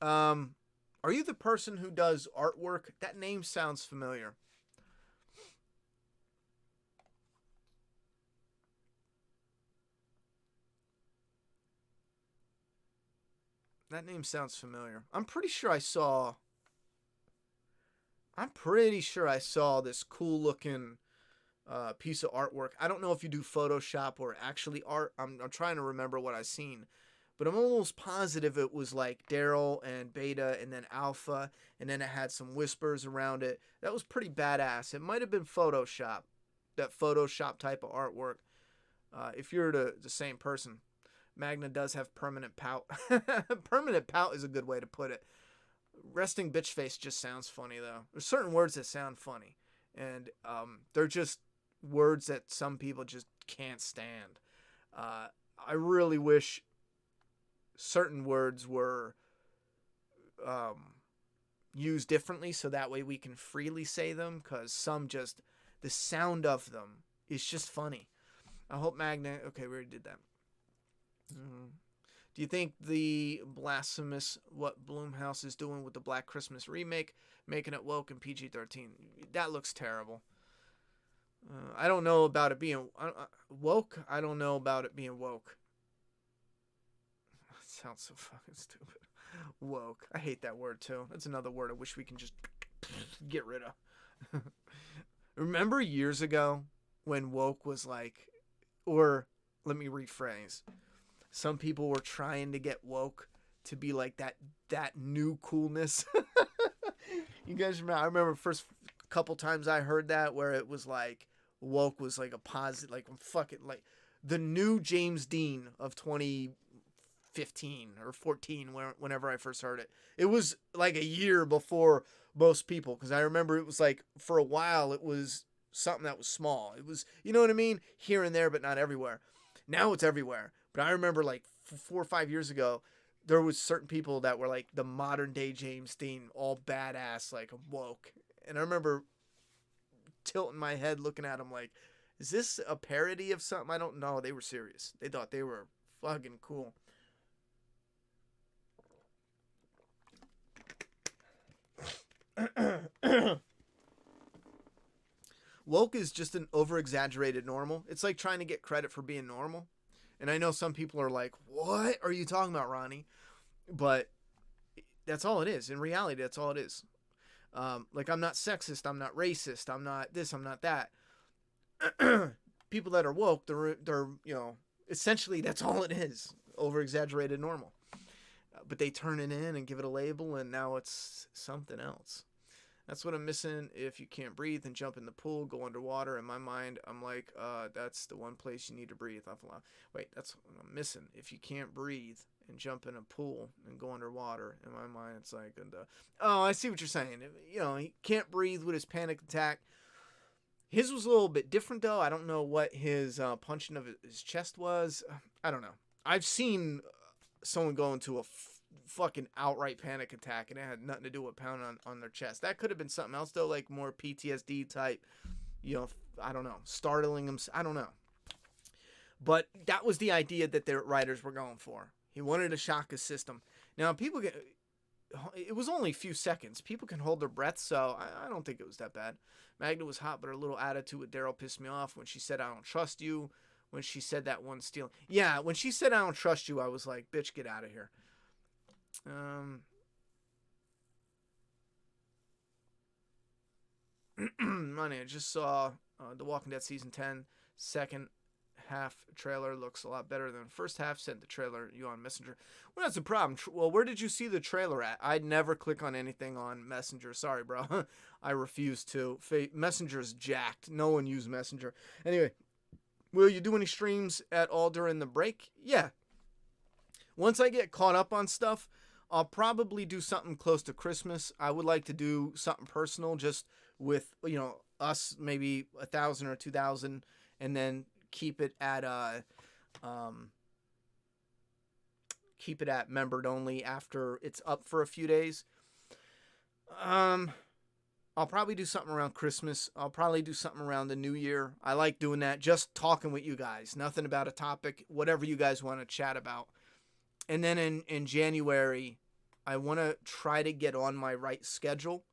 Are you the person who does artwork? That name sounds familiar. That name sounds familiar. I'm pretty sure I saw this cool looking piece of artwork. I don't know if you do Photoshop or actually art. I'm trying to remember what I've seen. But I'm almost positive it was like Daryl and Beta and then Alpha, and then it had some whispers around it. That was pretty badass. It might have been Photoshop, that Photoshop type of artwork. If you're the same person. Magna does have permanent pout. Permanent pout is a good way to put it. Resting bitch face just sounds funny, though. There's certain words that sound funny. And they're just words that some people just can't stand. I really wish certain words were used differently so that way we can freely say them, because some just, the sound of them is just funny. I hope Magna, okay, we already did that. Do you think the blasphemous what Blumhouse is doing with the Black Christmas remake, making it woke and PG-13? That looks terrible. I don't know about it being woke. I don't know about it being woke. That sounds so fucking stupid. Woke. I hate that word too. That's another word I wish we can just get rid of. Remember years ago when woke was like, or let me rephrase. Some people were trying to get woke to be like that new coolness. You guys remember? I remember the first couple times I heard that where it was like woke was like a positive, like fucking like the new James Dean of 2015 or 14, whenever I first heard it. It was like a year before most people, because I remember it was like for a while it was something that was small. It was, you know what I mean, here and there, but not everywhere. Now it's everywhere. But I remember like 4 or 5 years ago, there was certain people that were like the modern day James Dean, all badass, like woke. And I remember tilting my head looking at them like, is this a parody of something? I don't know. They were serious. They thought they were fucking cool. Woke is just an over-exaggerated normal. It's like trying to get credit for being normal. And I know some people are like, what are you talking about, Ronnie? But that's all it is. In reality, that's all it is. Like, I'm not sexist. I'm not racist. I'm not this. I'm not that. People that are woke, they're you know, essentially that's all it is. Over-exaggerated normal. But they turn it in and give it a label, and now it's something else. That's what I'm missing. If you can't breathe and jump in the pool, go underwater. In my mind, I'm like, that's the one place you need to breathe. Wait, that's what I'm missing. If you can't breathe and jump in a pool and go underwater, in my mind, it's like, oh, I see what you're saying. You know, he can't breathe with his panic attack. His was a little bit different, though. I don't know what his punching of his chest was. I don't know. I've seen someone go into a fucking outright panic attack, and it had nothing to do with pounding on their chest. That could have been something else, though, like more PTSD type, you know, I don't know, startling him. I don't know. But that was the idea that the writers were going for. He wanted to shock his system. Now, people get, it was only a few seconds. People can hold their breath, so I don't think it was that bad. Magna was hot, but her little attitude with Daryl pissed me off when she said, I don't trust you. When she said that one stealing. Yeah, when she said, I don't trust you, I was like, bitch, get out of here. Money, I just saw The Walking Dead season 10 second half trailer looks a lot better than the first half. Sent the trailer you on Messenger. Well, that's the problem. Well, where did you see the trailer at? I'd never click on anything on Messenger. Sorry, bro. I refuse to. Messenger's jacked. No one used Messenger. Anyway, will you do any streams at all during the break? Yeah. Once I get caught up on stuff, I'll probably do something close to Christmas. I would like to do something personal, just with, us, maybe 1,000 or 2,000, and then keep it at membered only after it's up for a few days. I'll probably do something around Christmas. I'll probably do something around the New Year. I like doing that, just talking with you guys. Nothing about a topic, whatever you guys want to chat about. And then in January, I want to try to get on my right schedule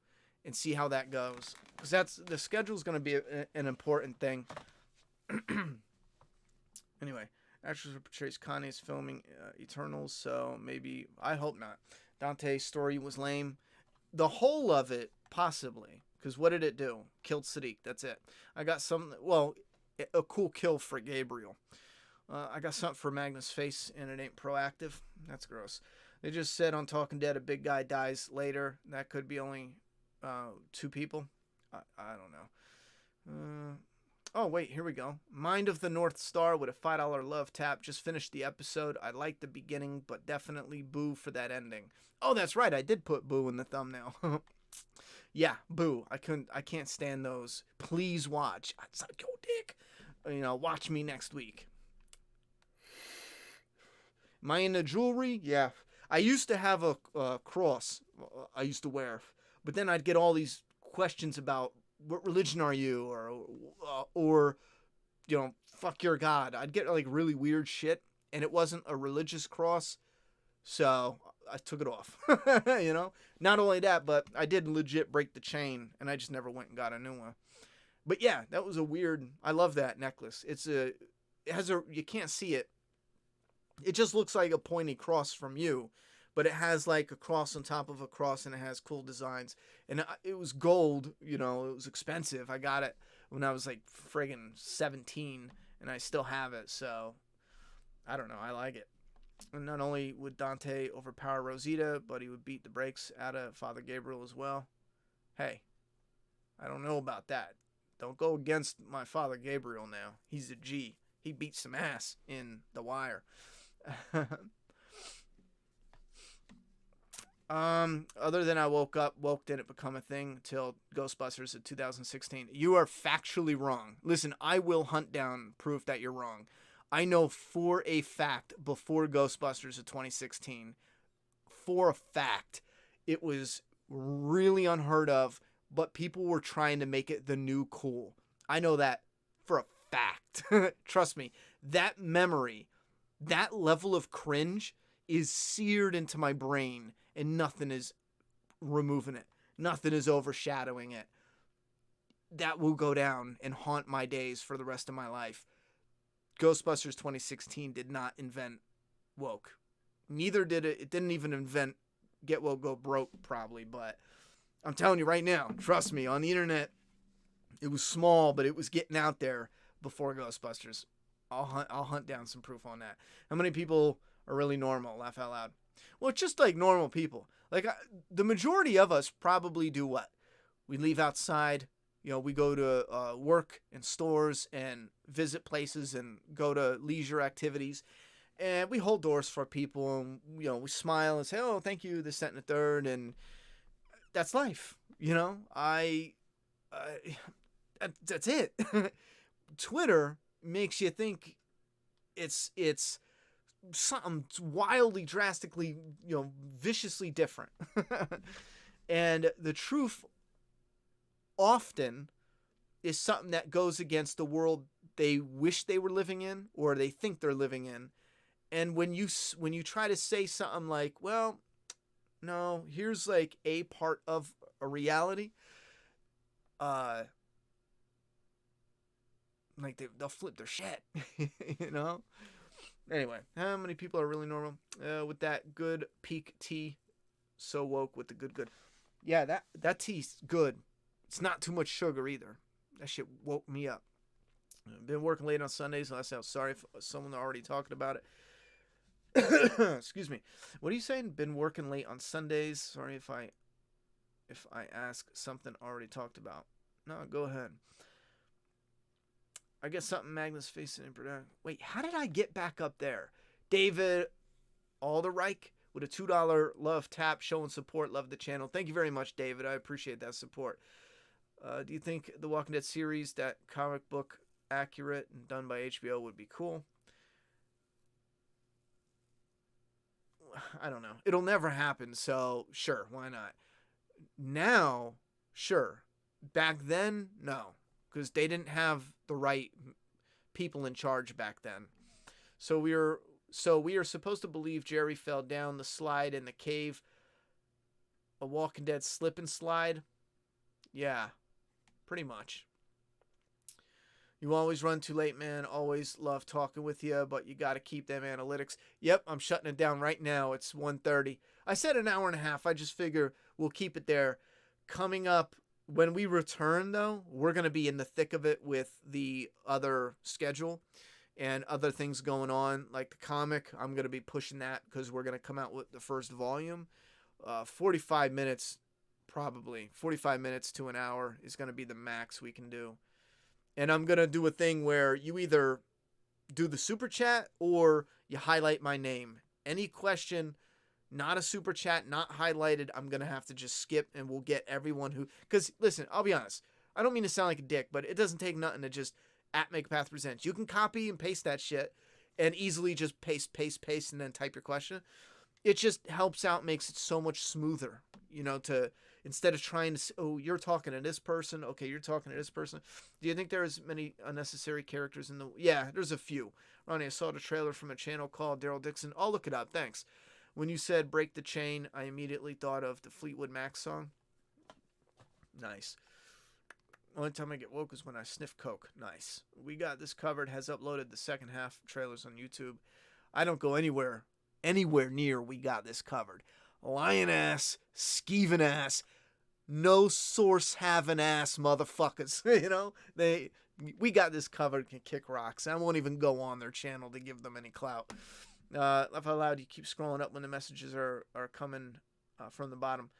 and see how that goes. Because the schedule is going to be an important thing. Anyway, actress who portrays Connie is filming Eternals, so maybe, I hope not. Dante's story was lame. The whole of it, possibly. Because what did it do? Killed Sadiq, that's it. I got a cool kill for Gabriel. I got something for Magnus' face, and it ain't proactive. That's gross. They just said on Talking Dead a big guy dies later. That could be only 2 people. I don't know. Oh, wait, here we go. Mind of the North Star with a $5 love tap. Just finished the episode. I liked the beginning, but definitely boo for that ending. Oh, that's right. I did put boo in the thumbnail. Yeah, boo. I can't stand those. Please watch. I suck your dick. Watch me next week. Am I into jewelry? Yeah. I used to have a cross I used to wear, but then I'd get all these questions about what religion are you, or fuck your God. I'd get like really weird shit, and it wasn't a religious cross, so I took it off. Not only that, but I did legit break the chain, and I just never went and got a new one. But yeah, that was a weird. I love that necklace. You can't see it. It just looks like a pointy cross from you, but it has like a cross on top of a cross, and it has cool designs. And it was gold, it was expensive. I got it when I was like friggin' 17, and I still have it. So I don't know. I like it. And not only would Dante overpower Rosita, but he would beat the brakes out of Father Gabriel as well. Hey, I don't know about that. Don't go against my Father Gabriel now. He's a G. He beat some ass in The Wire. Other than I woke, didn't become a thing till Ghostbusters of 2016. You are factually wrong. Listen, I will hunt down proof that you're wrong. I know for a fact before Ghostbusters of 2016, for a fact, it was really unheard of, but people were trying to make it the new cool. I know that for a fact. Trust me, that memory, that level of cringe is seared into my brain, and nothing is removing it. Nothing is overshadowing it. That will go down and haunt my days for the rest of my life. Ghostbusters 2016 did not invent woke. Neither did it. It didn't even invent get woke, go broke, probably. But I'm telling you right now, trust me, on the internet, it was small, but it was getting out there before Ghostbusters. I'll hunt down some proof on that. How many people are really normal? Laugh out loud. Well, it's just like normal people. Like the majority of us probably do what? We leave outside. We go to work and stores and visit places and go to leisure activities. And we hold doors for people, and, we smile and say, oh, thank you, this, that, and the third. And that's life. That's it. Twitter makes you think it's something wildly, drastically, viciously different. And the truth often is something that goes against the world they wish they were living in, or they think they're living in. And when you try to say something like, well, no, here's like a part of a reality, like they'll flip their shit, Anyway, how many people are really normal? With that good peak tea, so woke with the good. Yeah, that tea's good. It's not too much sugar either. That shit woke me up. Been working late on Sundays. Last out. Sorry if someone already talking about it. Excuse me. What are you saying? Been working late on Sundays. Sorry if I ask something already talked about. No, go ahead. I guess something Magnus facing in production. Wait, how did I get back up there? David Alderreich with a $2 love tap showing support. Love the channel. Thank you very much, David. I appreciate that support. Do you think the Walking Dead series, that comic book accurate and done by HBO, would be cool? I don't know. It'll never happen, so sure, why not? Now, sure. Back then, no, because they didn't have the right people in charge back then. So we are supposed to believe Jerry fell down the slide in the cave. A Walking Dead slip and slide? Yeah, pretty much. You always run too late, man. Always love talking with you, but you got to keep them analytics. Yep, I'm shutting it down right now. It's 1:30. I said an hour and a half. I just figure we'll keep it there. Coming up, when we return, though, we're going to be in the thick of it with the other schedule and other things going on, like the comic. I'm going to be pushing that because we're going to come out with the first volume. 45 minutes, probably. 45 minutes to an hour is going to be the max we can do. And I'm going to do a thing where you either do the super chat or you highlight my name. Any question, not a super chat, not highlighted, I'm going to have to just skip, and we'll get everyone who... Because, listen, I'll be honest. I don't mean to sound like a dick, but it doesn't take nothing to just @MakePath Presents. You can copy and paste that shit and easily just paste, and then type your question. It just helps out, makes it so much smoother, to... Instead of trying to, you're talking to this person. Okay, you're talking to this person. Do you think there's many unnecessary characters in the... Yeah, there's a few. Ronnie, I saw the trailer from a channel called Daryl Dixon. I'll look it up. Thanks. When you said Break the Chain, I immediately thought of the Fleetwood Mac song. Nice. Only time I get woke is when I sniff coke. Nice. We got this covered. Has uploaded the second half trailers on YouTube. I don't go anywhere near We Got This Covered. Lion ass, skeeving ass, no source having ass motherfuckers. We got this covered, can kick rocks. I won't even go on their channel to give them any clout. Laugh out loud, you keep scrolling up when the messages are coming from the bottom.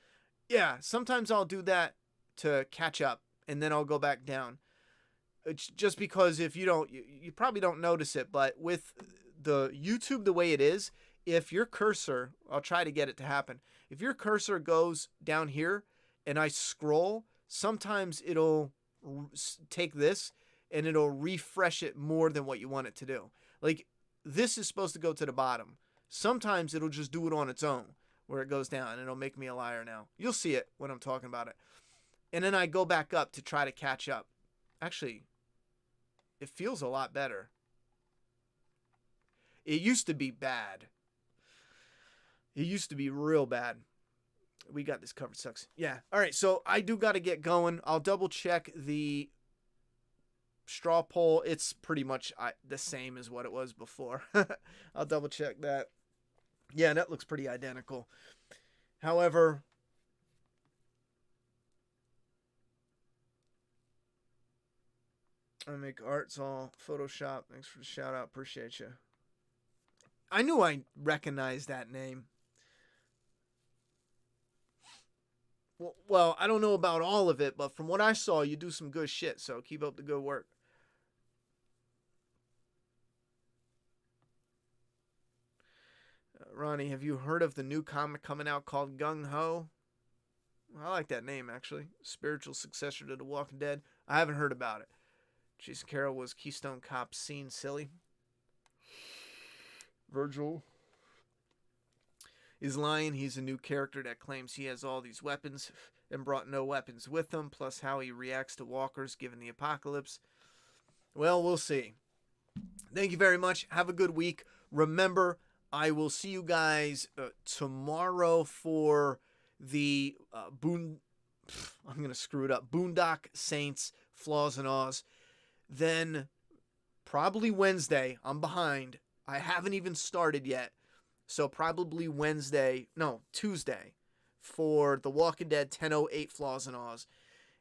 Yeah, sometimes I'll do that to catch up, and then I'll go back down. It's just because if you don't, you probably don't notice it, but with the YouTube the way it is, if your cursor, I'll try to get it to happen. If your cursor goes down here and I scroll, sometimes it'll take this and it'll refresh it more than what you want it to do. Like, this is supposed to go to the bottom. Sometimes it'll just do it on its own where it goes down, and it'll make me a liar now. You'll see it when I'm talking about it. And then I go back up to try to catch up. Actually, it feels a lot better. It used to be bad. It used to be real bad. We got this covered, sucks. Yeah. All right. So I do got to get going. I'll double check the straw poll. It's pretty much the same as what it was before. I'll double check that. Yeah, that looks pretty identical. However, I make arts all Photoshop. Thanks for the shout out. Appreciate you. I knew I recognized that name. Well, I don't know about all of it, but from what I saw, you do some good shit, so keep up the good work. Ronnie, have you heard of the new comic coming out called Gung Ho? I like that name, actually. Spiritual successor to The Walking Dead. I haven't heard about it. Jason Carroll was Keystone Cop Scene Silly. Virgil is lying. He's a new character that claims he has all these weapons and brought no weapons with him, plus how he reacts to walkers given the apocalypse. Well, we'll see. Thank you very much. Have a good week. Remember, I will see you guys tomorrow for the I'm going to screw it up. Boondock Saints, Flaws and Aws. Then probably Wednesday. I'm behind. I haven't even started yet. So probably Tuesday for The Walking Dead 1008 Flaws and Aws.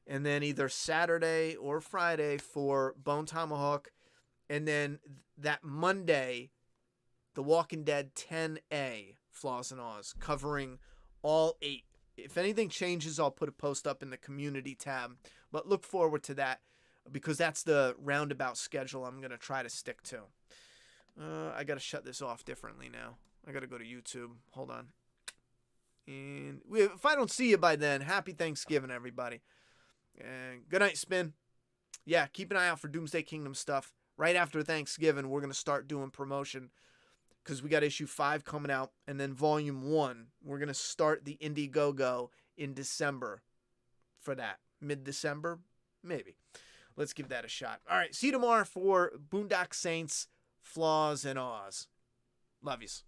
and then either Saturday or Friday for Bone Tomahawk, and then that Monday, The Walking Dead 10A, Flaws and Aws, covering all 8. If anything changes, I'll put a post up in the community tab, but look forward to that because that's the roundabout schedule I'm going to try to stick to. I got to shut this off differently now. I got to go to YouTube. Hold on. And if I don't see you by then, happy Thanksgiving, everybody. And good night, Spin. Yeah, keep an eye out for Doomsday Kingdom stuff. Right after Thanksgiving, we're going to start doing promotion because we got issue 5 coming out. And then volume 1, we're going to start the Indiegogo in December for that. Mid-December? Maybe. Let's give that a shot. All right, see you tomorrow for Boondock Saints, Flaws and Aws. Love yous.